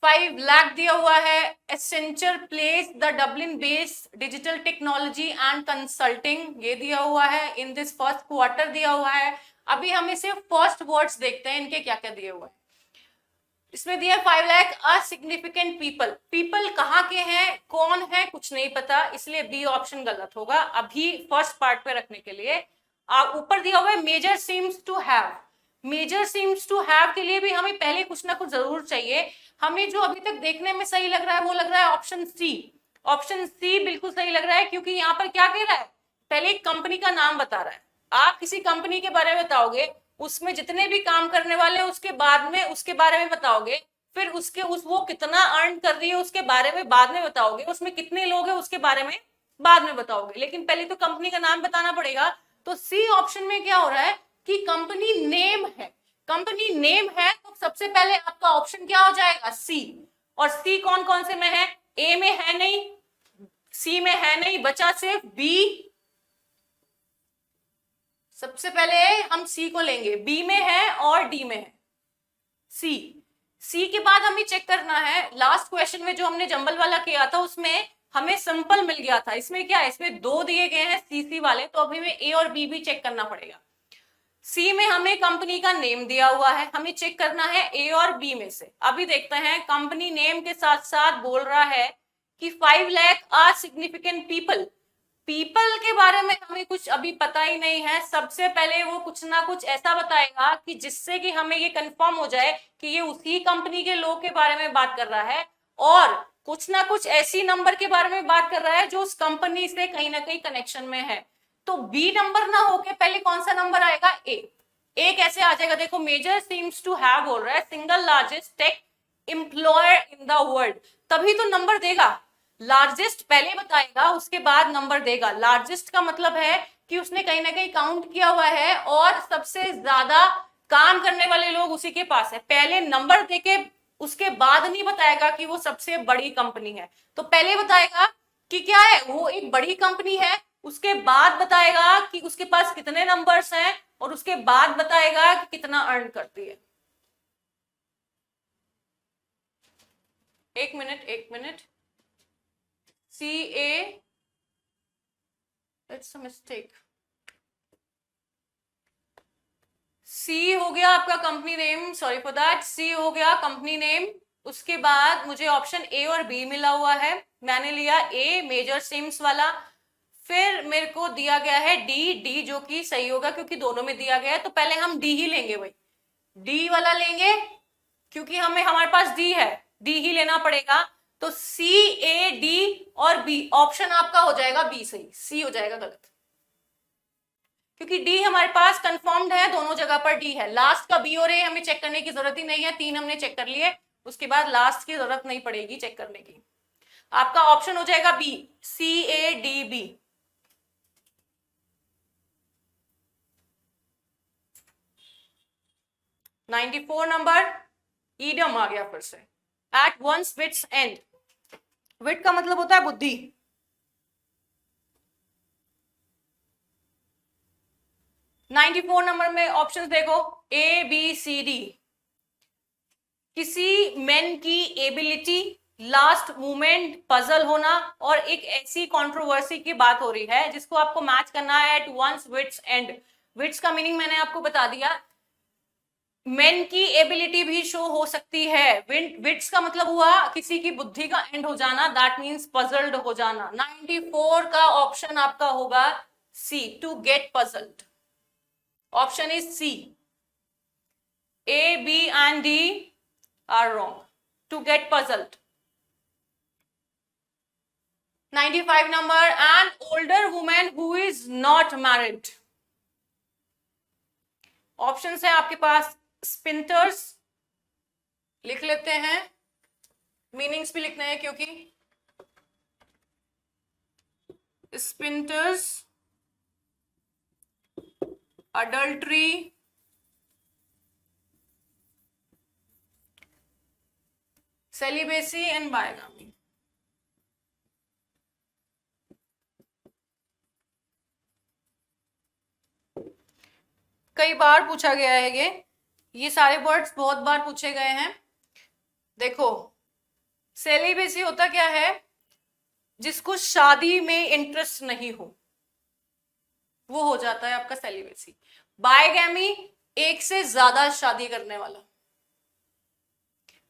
5 लाख दिया हुआ है, Accenture place the Dublin based digital technology and consulting ये दिया हुआ है, इन दिस फर्स्ट क्वार्टर दिया हुआ है। अभी हम इसे फर्स्ट वर्ड्स देखते हैं इनके क्या क्या दिए हुए हैं। इसमें दिया 5 lakh a significant people, people कहाँ के हैं, कौन है, कुछ नहीं पता, इसलिए बी ऑप्शन गलत होगा अभी फर्स्ट पार्ट पे रखने के लिए। ऊपर दिया हुआ है major seems to have, major seems to have के लिए भी हमें पहले कुछ ना कुछ जरूर चाहिए। हमें जो अभी तक देखने में सही लग रहा है वो लग रहा है ऑप्शन सी, ऑप्शन सी बिल्कुल सही लग रहा है, क्योंकि यहाँ पर क्या कह रहा है, पहले एक कंपनी का नाम बता रहा है। आप किसी कंपनी के बारे में बताओगे, उसमें जितने भी काम करने वाले हैं उसके बाद में उसके बारे में बताओगे, फिर उसके वो कितना अर्न कर रही है उसके बारे में बाद में बताओगे, उसमें कितने लोग हैं उसके बारे में बाद में बताओगे, लेकिन पहले तो कंपनी का नाम बताना पड़ेगा। तो सी ऑप्शन में क्या हो रहा है कि कंपनी नेम है, कंपनी नेम है, तो सबसे पहले आपका ऑप्शन क्या हो जाएगा, सी। और सी कौन कौन से में है, ए में है नहीं, सी में है नहीं, बचा सिर्फ बी। सबसे पहले हम सी को लेंगे, बी में है और डी में है, सी। सी के बाद हमें चेक करना है, लास्ट क्वेश्चन में जो हमने जंबल वाला किया था उसमें हमें सिंपल मिल गया था, इसमें क्या है, इसमें 2 दिए गए हैं सी सी वाले, तो अभी हमें ए और बी भी चेक करना पड़ेगा। सी में हमें कंपनी का नेम दिया हुआ है, हमें चेक करना है ए और बी में से। अभी देखते हैं, कंपनी नेम के साथ साथ बोल रहा है कि 5 lakh are significant people, people के बारे में हमें कुछ अभी पता ही नहीं है। सबसे पहले वो कुछ ना कुछ ऐसा बताएगा कि जिससे कि हमें ये कंफर्म हो जाए कि ये उसी कंपनी के लोग के बारे में बात कर रहा है, और कुछ ना कुछ ऐसी नंबर के बारे में बात कर रहा है जो उस कंपनी से कहीं ना कहीं कनेक्शन में है। तो बी नंबर ना होके पहले कौन सा नंबर आएगा, ए। ए कैसे आ जाएगा, देखो मेजर सीम्स टू हैव बोल रहा है single largest tech employer in the world, तभी तो नंबर देगा। लार्जेस्ट पहले बताएगा उसके बाद नंबर देगा। लार्जेस्ट का मतलब है कि उसने कहीं ना कहीं काउंट किया हुआ है और सबसे ज्यादा काम करने वाले लोग उसी के पास है। पहले नंबर देके उसके बाद नहीं बताएगा कि वो सबसे बड़ी कंपनी है, तो पहले बताएगा कि क्या है, वो एक बड़ी कंपनी है, उसके बाद बताएगा कि उसके पास कितने नंबर्स हैं, और उसके बाद बताएगा कि कितना अर्न करती है। एक मिनट, C A, it's a mistake, C हो गया आपका company name, sorry for that, C हो गया कंपनी नेम। उसके बाद मुझे ऑप्शन ए और बी मिला हुआ है, मैंने लिया ए मेजर सिम्स वाला। फिर मेरे को दिया गया है डी, डी जो कि सही होगा क्योंकि दोनों में दिया गया है, तो पहले हम डी ही लेंगे भाई, डी वाला लेंगे क्योंकि हमारे पास डी है, डी ही लेना पड़ेगा। तो सी ए डी और बी, ऑप्शन आपका हो जाएगा बी सही, सी हो जाएगा गलत, क्योंकि डी हमारे पास कंफर्म्ड है, दोनों जगह पर डी है। लास्ट का बी और ए हमें चेक करने की जरूरत ही नहीं है, 3 हमने चेक कर लिए, उसके बाद लास्ट की जरूरत नहीं पड़ेगी चेक करने की। आपका ऑप्शन हो जाएगा B, C A D B. Four number, idiom आ गया फिर से, at once wits end, wit का मतलब होता है बुद्धि। फोर नंबर में ऑप्शंस देखो, ए बी सी डी। किसी मैन की एबिलिटी, लास्ट मोमेंट, पजल होना, और एक ऐसी कंट्रोवर्सी की बात हो रही है जिसको आपको मैच करना है at once wits end. Wits का मीनिंग मैंने आपको बता दिया, मेन की एबिलिटी भी शो हो सकती है। विट्स का मतलब हुआ किसी की बुद्धि का एंड हो जाना, दैट मींस पजल्ड हो जाना। 94 का ऑप्शन आपका होगा C, to get puzzled. Option is C, A B and D are wrong, to get puzzled. 95 number, an older women who is not married. Option है आपके पास स्पिंटर्स, लिख लेते हैं, मीनिंग्स भी लिखने हैं क्योंकि स्पिंटर्स, अडल्ट्री, सेलिबेसी एंड बायगामी। कई बार पूछा गया है ये सारे वर्ड्स बहुत बार पूछे गए हैं। देखो, सेलिबेसी होता क्या है? जिसको शादी में इंटरेस्ट नहीं हो वो हो जाता है आपका सेलिबेसी। बायगैमी, एक से ज्यादा शादी करने वाला,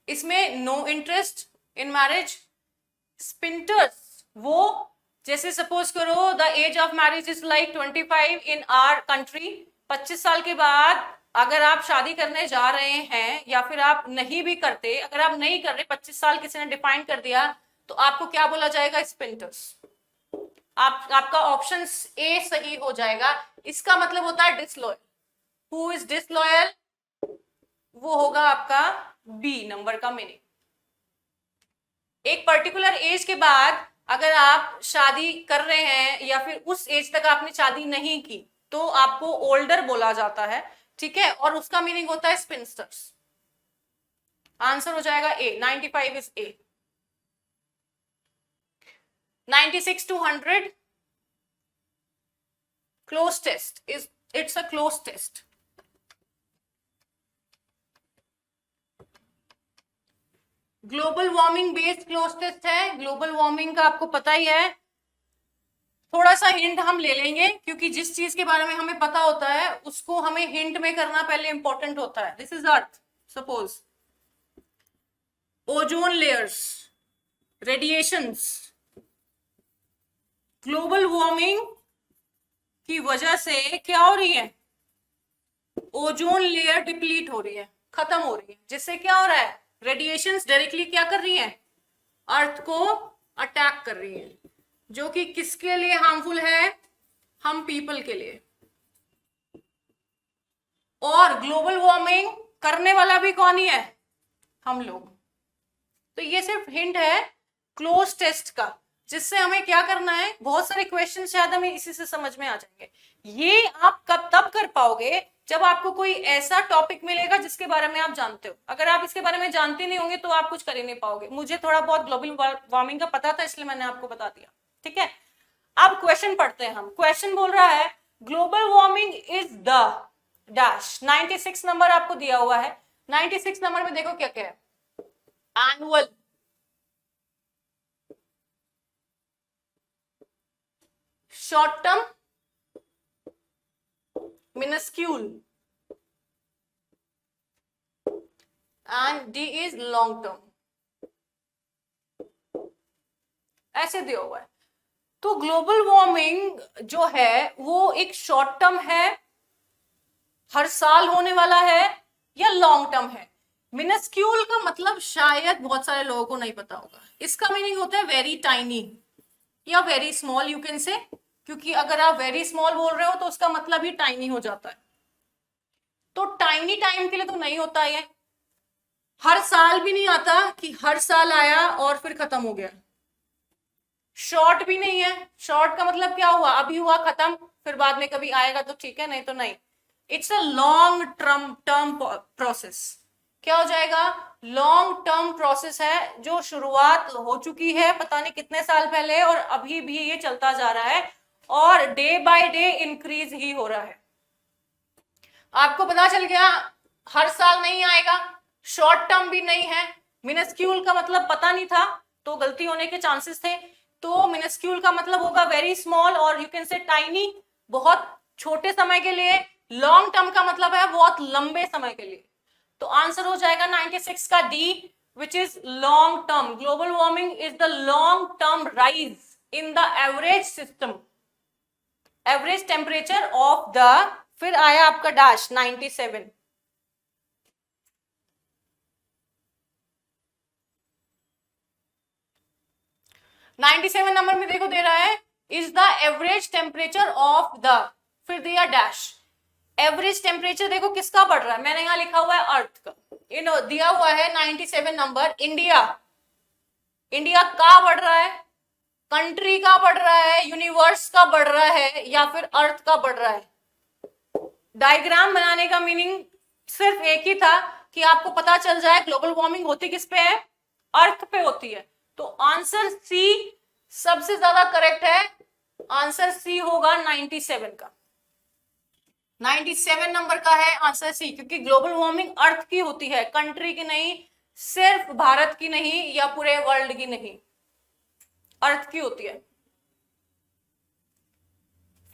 इसमें no interest in marriage. Spinsters, वो जैसे सपोज करो the age of marriage is like 25 in our country. 25 साल के बाद अगर आप शादी करने जा रहे हैं या फिर आप नहीं भी करते, अगर आप नहीं कर रहे, 25 साल किसी ने डिफाइन कर दिया, तो आपको क्या बोला जाएगा? स्पिंटर्स। आपका ऑप्शन ए सही हो जाएगा। इसका मतलब होता है डिसलॉयल। Who is disloyal? वो होगा आपका बी नंबर का मीनिंग। एक पर्टिकुलर एज के बाद अगर आप शादी कर रहे हैं या फिर उस एज तक आपने शादी नहीं की तो आपको ओल्डर बोला जाता है, ठीक है, और उसका मीनिंग होता है स्पिंस्टर्स। आंसर हो जाएगा ए, 95 is a. 96 to 100 close test is, it's a close test. Global warming based close test है। ग्लोबल वार्मिंग का आपको पता ही है। थोड़ा सा हिंट हम ले लेंगे क्योंकि जिस चीज के बारे में हमें पता होता है उसको हमें हिंट में करना पहले इंपॉर्टेंट होता है। This is earth, suppose ozone layers, radiations, global warming की वजह से क्या हो रही है? ओजोन लेयर डिप्लीट हो रही है, खत्म हो रही है, जिससे क्या हो रहा है? रेडिएशंस डायरेक्टली क्या कर रही हैं? अर्थ को अटैक कर रही हैं, जो कि किसके लिए हार्मफुल है? हम पीपल के लिए। और ग्लोबल वार्मिंग करने वाला भी कौन ही है? हम लोग। तो ये सिर्फ हिंट है क्लोज टेस्ट का, जिससे हमें क्या करना है, बहुत सारे क्वेश्चन शायद हमें इसी से समझ में आ जाएंगे। ये आप कब तब कर पाओगे जब आपको कोई ऐसा टॉपिक मिलेगा जिसके बारे में आप जानते हो। अगर आप इसके बारे में जानते नहीं होंगे तो आप कुछ कर ही नहीं पाओगे। मुझे थोड़ा बहुत ग्लोबल वार्मिंग का पता था इसलिए मैंने आपको बता दिया, ठीक है। अब क्वेश्चन पढ़ते हैं हम। क्वेश्चन बोल रहा है global warming is the dash. 96 number आपको दिया हुआ है। 96 नंबर में देखो क्या क्या है। Annual, short term, minuscule, and D is long term। ऐसे दिया हुआ है। तो ग्लोबल वार्मिंग जो है वो एक शॉर्ट टर्म है, हर साल होने वाला है, या लॉन्ग टर्म है। मिनस्क्यूल का मतलब शायद बहुत सारे लोगों को नहीं पता होगा। इसका मीनिंग होता है वेरी टाइनी या very small, you can say, क्योंकि अगर आप वेरी स्मॉल बोल रहे हो तो उसका मतलब ही टाइनी हो जाता है। तो टाइनी टाइम के लिए तो नहीं होता है, हर साल भी नहीं आता कि हर साल आया और फिर खत्म हो गया। शॉर्ट भी नहीं है, शॉर्ट का मतलब क्या हुआ, अभी हुआ खत्म, फिर बाद में कभी आएगा तो ठीक है, नहीं तो नहीं। It's a long term process. क्या हो जाएगा? लॉन्ग टर्म प्रोसेस है, जो शुरुआत हो चुकी है पता नहीं कितने साल पहले और अभी भी ये चलता जा रहा है और डे बाय डे इंक्रीज ही हो रहा है। आपको पता चल गया हर साल नहीं आएगा, शॉर्ट टर्म भी नहीं है। मिनस्क्यूल का मतलब पता नहीं था तो गलती होने के चांसेस थे। तो मिनस्क्यूल का मतलब होगा वेरी स्मॉल और यू कैन से टाइनी, बहुत छोटे समय के लिए। लॉन्ग टर्म का मतलब है बहुत लंबे समय के लिए। तो आंसर हो जाएगा 96 का D, which is long term. Global warming is the long term rise in the average system, average temperature of the, फिर आया आपका डैश 97। नंबर में देखो दे रहा है is the average temperature of the, फिर दिया डैश। एवरेज टेम्परेचर देखो किसका बढ़ रहा है, मैंने यहां लिखा हुआ है अर्थ का, दिया हुआ है 97 नंबर। इंडिया, इंडिया का बढ़ रहा है, कंट्री का बढ़ रहा है, यूनिवर्स का बढ़ रहा है, या फिर अर्थ का बढ़ रहा है। डायग्राम बनाने का मीनिंग सिर्फ एक ही था कि आपको पता चल जाए ग्लोबल वार्मिंग होती किस पे है, अर्थ पे होती है। तो आंसर सी सबसे ज्यादा करेक्ट है, आंसर सी होगा 97 का। 97 नंबर का है आंसर सी, क्योंकि ग्लोबल वार्मिंग अर्थ की होती है, कंट्री की नहीं, सिर्फ भारत की नहीं या पूरे वर्ल्ड की नहीं, अर्थ की होती है।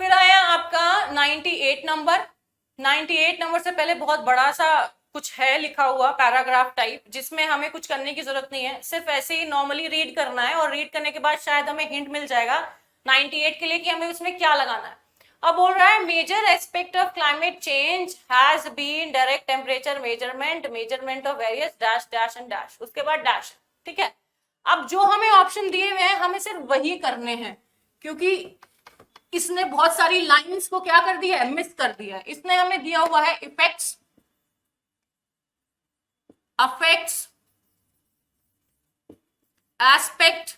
फिर आया आपका 98 नंबर। 98 नंबर से पहले बहुत बड़ा सा कुछ है लिखा हुआ पैराग्राफ टाइप, जिसमें हमें कुछ करने की जरूरत नहीं है, सिर्फ ऐसे ही नॉर्मली रीड करना है और रीड करने के बाद शायद हमें हिंट मिल जाएगा 98 के लिए कि हमें उसमें क्या लगाना है। अब बोल रहा है major aspect of climate change has been direct temperature measurement, measurement of various dash dash and dash, उसके बाद डैश। ठीक है, अब जो हमें ऑप्शन दिए हुए हैं हमें सिर्फ वही करने हैं, क्योंकि इसने बहुत सारी लाइंस को क्या कर दिया है, मिस कर दिया है। इसने हमें दिया हुआ है इफेक्ट्स, अफेक्ट्स, एस्पेक्ट,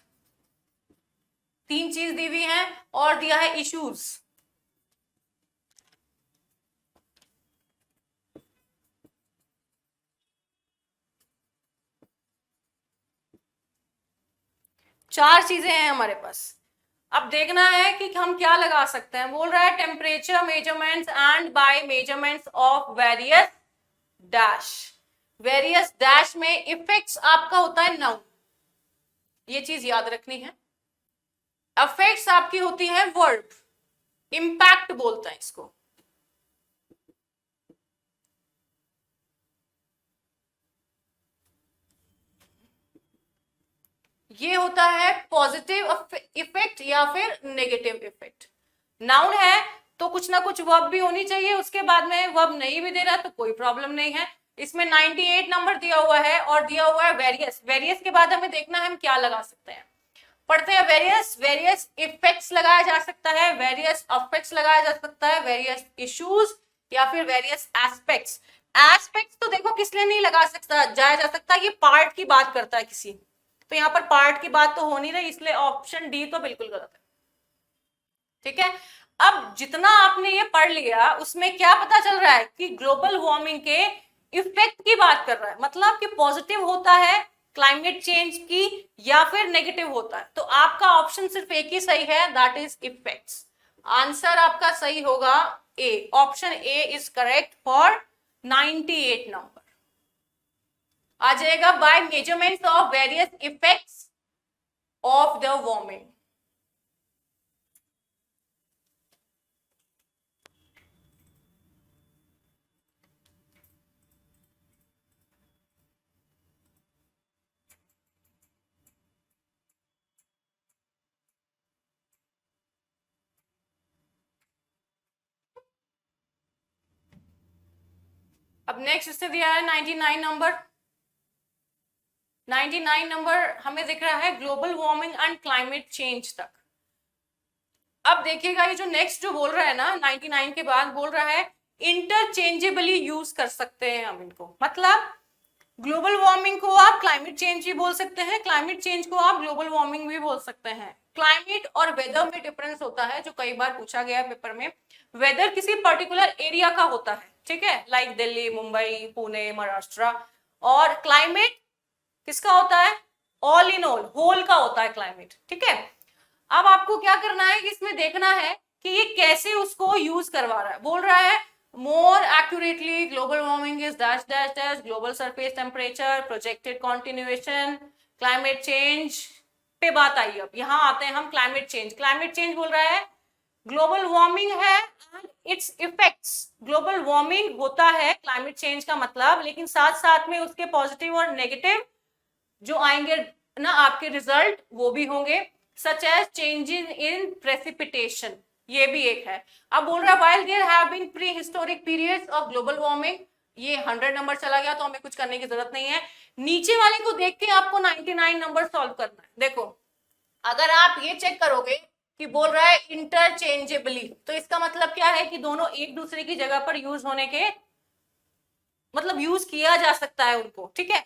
तीन चीज दी हुई है, और दिया है इश्यूज। चार चीजें हैं हमारे पास। अब देखना है कि हम क्या लगा सकते हैं। बोल रहा है temperature measurements and by measurements of various dash. Various dash में इफेक्ट्स आपका होता है नाउन, ये चीज याद रखनी है। अफेक्ट्स आपकी होती है वर्ब, इंपैक्ट बोलते हैं इसको। ये होता है पॉजिटिव इफेक्ट या फिर नेगेटिव इफेक्ट। नाउन है तो कुछ ना कुछ वर्ब भी होनी चाहिए, उसके बाद में वर्ब नहीं भी दे रहा तो कोई प्रॉब्लम नहीं है। इसमें 98 नंबर दिया हुआ है और दिया हुआ है वेरियस। वेरियस के बाद हमें देखना है हम क्या लगा सकते हैं। पढ़ते हैं वेरियस। वेरियस इफेक्ट्स लगाया जा सकता है, वेरियस अफेक्ट्स लगाया जा सकता है, वेरियस इश्यूज या फिर वेरियस एस्पेक्ट्स। एस्पेक्ट्स तो देखो किस लिए नहीं लगा सकता जाया जा सकता, ये पार्ट की बात करता है किसी, तो यहाँ पर पार्ट की बात तो हो नहीं रही, इसलिए ऑप्शन डी तो बिल्कुल गलत है। ठीक है, अब जितना आपने ये पढ़ लिया उसमें क्या पता चल रहा है कि ग्लोबल वार्मिंग के इफेक्ट की बात कर रहा है, मतलब कि पॉजिटिव होता है क्लाइमेट चेंज की या फिर नेगेटिव होता है। तो आपका ऑप्शन सिर्फ एक ही सही है, दैट इज इफेक्ट्स। आंसर आपका सही होगा A, option A is correct for 98 number. आ जाएगा by measurements of various effects of the warming. अब नेक्स्ट इससे दिया है 99 नंबर। 99 नंबर हमें दिख रहा है global warming and climate change तक। अब देखिएगा ये जो नेक्स्ट जो बोल रहा है ना 99 के बाद बोल रहा है इंटरचेंजेबली यूज कर सकते हैं हम इनको, मतलब ग्लोबल वार्मिंग को आप क्लाइमेट चेंज भी बोल सकते हैं, क्लाइमेट चेंज को आप ग्लोबल वार्मिंग भी बोल सकते हैं। क्लाइमेट और वेदर में डिफरेंस होता है, जो कई बार पूछा गया है पेपर में। वेदर किसी पर्टिकुलर एरिया का होता है, ठीक है, लाइक दिल्ली, मुंबई, पुणे, महाराष्ट्र। और क्लाइमेट किसका होता है, ऑल इन ऑल, होल का होता है क्लाइमेट। ठीक है, अब आपको क्या करना है कि इसमें देखना है कि ये कैसे उसको यूज करवा रहा है। बोल रहा है मोर accurately global warming is dash dash dash, global surface temperature, projected continuation, climate change पे बात आई। अब यहाँ आते हैं हम क्लाइमेट चेंज। क्लाइमेट चेंज बोल रहा है ग्लोबल वार्मिंग है and it's effects. Global warming होता है क्लाइमेट चेंज का मतलब, लेकिन साथ साथ में उसके पॉजिटिव और नेगेटिव जो आएंगे ना आपके रिजल्ट वो भी होंगे, such as changes in precipitation, ये भी एक है। अब बोल रहा है while there have been prehistoric periods of global warming, ये 100 नंबर चला गया तो हमें कुछ करने की जरूरत नहीं है। नीचे वाले को देख के आपको 99 नंबर सॉल्व करना है। देखो अगर आप ये चेक करोगे कि बोल रहा है इंटरचेंजेबली, तो इसका मतलब क्या है कि दोनों एक दूसरे की जगह पर यूज होने के मतलब यूज किया जा सकता है उनको। ठीक है,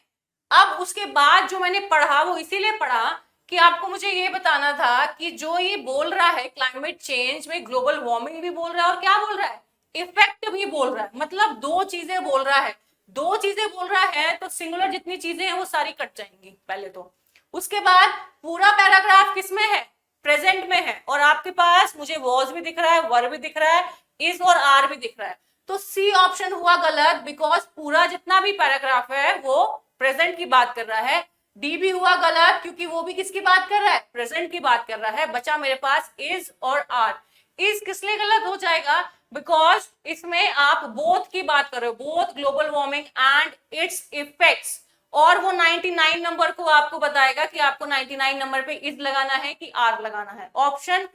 अब उसके बाद जो मैंने पढ़ा वो इसीलिए पढ़ा कि आपको मुझे ये बताना था कि जो ये बोल रहा है क्लाइमेट चेंज में ग्लोबल वार्मिंग भी बोल रहा है और क्या बोल रहा है, इफेक्ट भी बोल रहा है, मतलब दो चीजें बोल रहा है। दो चीजें बोल रहा है तो सिंगुलर जितनी चीजें हैं वो सारी कट जाएंगी पहले तो। उसके बाद पूरा पैराग्राफ किसमें है, प्रेजेंट में है, और आपके पास मुझे वॉज भी दिख रहा है, वर भी दिख रहा है, इज और आर भी दिख रहा है। तो सी ऑप्शन हुआ गलत, बिकॉज पूरा जितना भी पैराग्राफ है वो प्रेजेंट की बात कर रहा है। डी भी हुआ गलत क्योंकि वो भी किसकी बात कर रहा है, प्रेजेंट की बात कर रहा है। बचा मेरे पास इज और आर। इज किस लिए गलत हो जाएगा, बिकॉज इसमें आप बोथ की बात कर रहे हो, both global warming and it's effects, और वो 99 नंबर को आपको बताएगा कि आपको 99 नंबर पे इज लगाना है कि आर लगाना है। ऑप्शन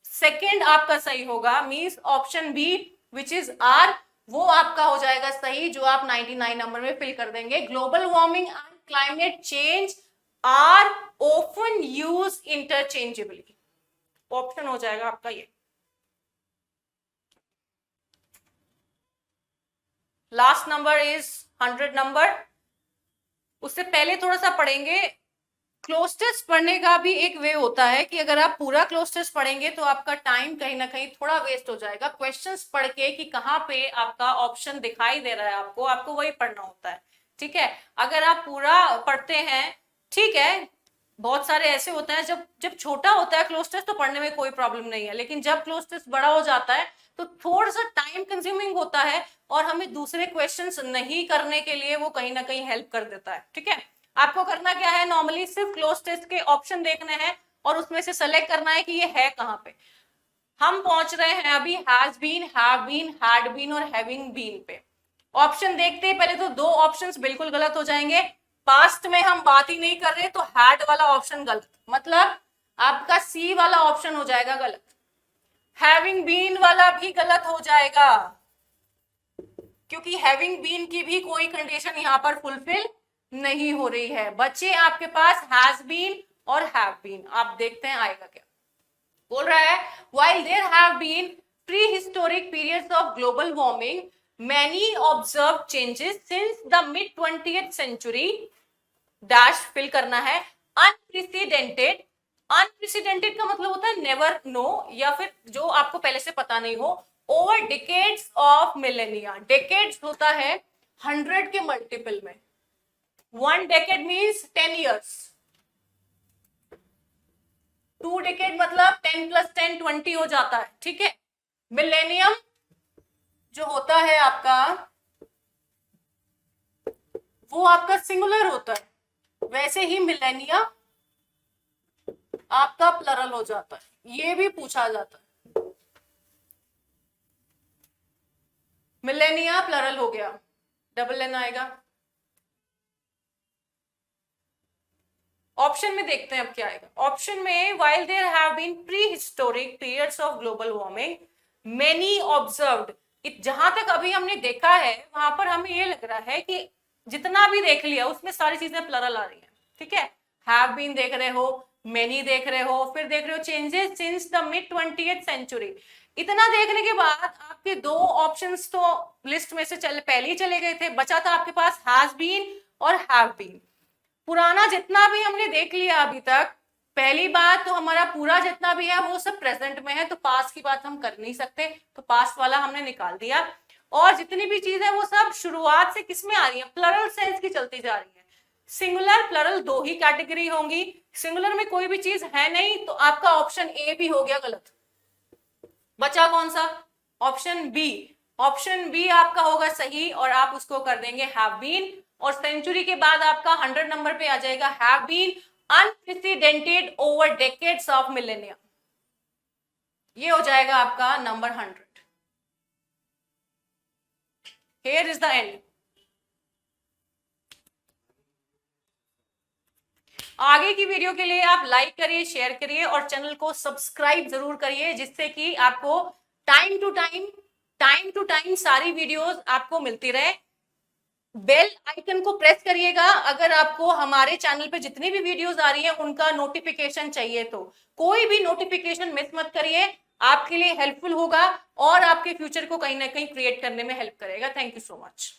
सेकेंड आपका सही होगा, means option B which is are, वो आपका हो जाएगा सही, जो आप 99 नंबर में फिल कर देंगे। Global warming and climate change are often use interchangeably, option हो जाएगा आपका ये। Last number is 100 number. उससे पहले थोड़ा सा पढ़ेंगे, क्लोज टेस्ट पढ़ने का भी एक वे होता है कि अगर आप पूरा क्लोज टेस्ट पढ़ेंगे तो आपका टाइम कहीं ना कहीं थोड़ा वेस्ट हो जाएगा। क्वेश्चंस पढ़ के कि कहाँ पे आपका ऑप्शन दिखाई दे रहा है आपको वही पढ़ना होता है, ठीक है। अगर आप पूरा पढ़ते हैं, ठीक है, बहुत सारे ऐसे होते हैं जब छोटा होता है क्लोज टेस्ट तो पढ़ने में कोई प्रॉब्लम नहीं है, लेकिन जब क्लोज टेस्ट बड़ा हो जाता है तो थोड़ा सा टाइम कंज्यूमिंग होता है और हमें दूसरे क्वेश्चंस नहीं करने के लिए वो कहीं ना कहीं हेल्प कर देता है, ठीक है। आपको करना क्या है, नॉर्मली सिर्फ क्लोज टेस्ट के ऑप्शन देखने हैं और उसमें से सेलेक्ट करना है कि ये है कहाँ पे। हम पहुंच रहे हैं अभी has been, have been, had been और हैविंग बीन पे। ऑप्शन देखते ही पहले तो दो ऑप्शंस बिल्कुल गलत हो जाएंगे। पास्ट में हम बात ही नहीं कर रहे तो हैड वाला ऑप्शन गलत, मतलब आपका सी वाला ऑप्शन हो जाएगा गलत। हैविंग बीन वाला भी गलत हो जाएगा क्योंकि हैविंग बीन की भी कोई कंडीशन यहाँ पर फुलफिल नहीं हो रही है। बच्चे आपके पास हैज बीन और हैव बीन, आप देखते हैं आएगा क्या। बोल रहा है while there have been prehistoric periods of global warming, many observed changes since the mid 20th century dash fill करना है unprecedented। अनप्रेसिडेंटेड का मतलब होता है नेवर नो, या फिर जो आपको पहले से पता नहीं हो। Over decades of millennia, decades होता है 100 के मल्टीपल में। 1 decade means 10 years, 2 decade मतलब 10 + 10 20 हो जाता है, ठीक है। मिलेनियम जो होता है आपका वो आपका सिंगुलर होता है, वैसे ही मिलेनिया आपका प्लरल हो जाता है, ये भी पूछा जाता है। मिलेनिया प्लरल हो गया, डबल एन आएगा। ऑप्शन में देखते हैं अब क्या आएगा। ऑप्शन में while there have been prehistoric periods of global warming, many observed, जहां तक अभी हमने देखा है वहां पर हमें ये लग रहा है कि जितना भी देख लिया उसमें सारी चीजें प्लरल आ रही हैं, ठीक है। हैव बीन देख रहे हो, मेनी देख रहे हो, फिर देख रहे हो changes since the mid 20th century. इतना देखने के बाद आपके दो ऑप्शंस तो लिस्ट में से पहले ही चले गए थे, बचा था आपके पास हैज बीन और हैव बीन। पुराना जितना भी हमने देख लिया अभी तक, पहली बात तो हमारा पूरा जितना भी है वो सब प्रेजेंट में है, तो पास्ट की बात हम कर नहीं सकते, तो पास्ट वाला हमने निकाल दिया। और जितनी भी चीज है वो सब शुरुआत से किसमें आ रही है, प्लरल सेंस की चलती जा रही है। सिंगुलर प्लरल दो ही कैटेगरी होंगी, सिंगुलर में कोई भी चीज है नहीं, तो आपका ऑप्शन ए भी हो गया गलत। बचा कौन सा, ऑप्शन बी। ऑप्शन बी आपका होगा सही और आप उसको कर देंगे हैव बीन, और सेंचुरी के बाद आपका 100 नंबर पे आ जाएगा have been unprecedented over decades of millennia, ये हो जाएगा आपका number 100। Here is the end। आगे की वीडियो के लिए आप लाइक करिए, शेयर करिए और चैनल को सब्सक्राइब जरूर करिए, जिससे कि आपको टाइम टू टाइम सारी वीडियोस आपको मिलती रहे। बेल आइकन को प्रेस करिएगा अगर आपको हमारे चैनल पे जितनी भी वीडियोस आ रही है उनका नोटिफिकेशन चाहिए, तो कोई भी नोटिफिकेशन मिस मत करिए, आपके लिए हेल्पफुल होगा और आपके फ्यूचर को कहीं ना कहीं क्रिएट करने में हेल्प करेगा। Thank you so much.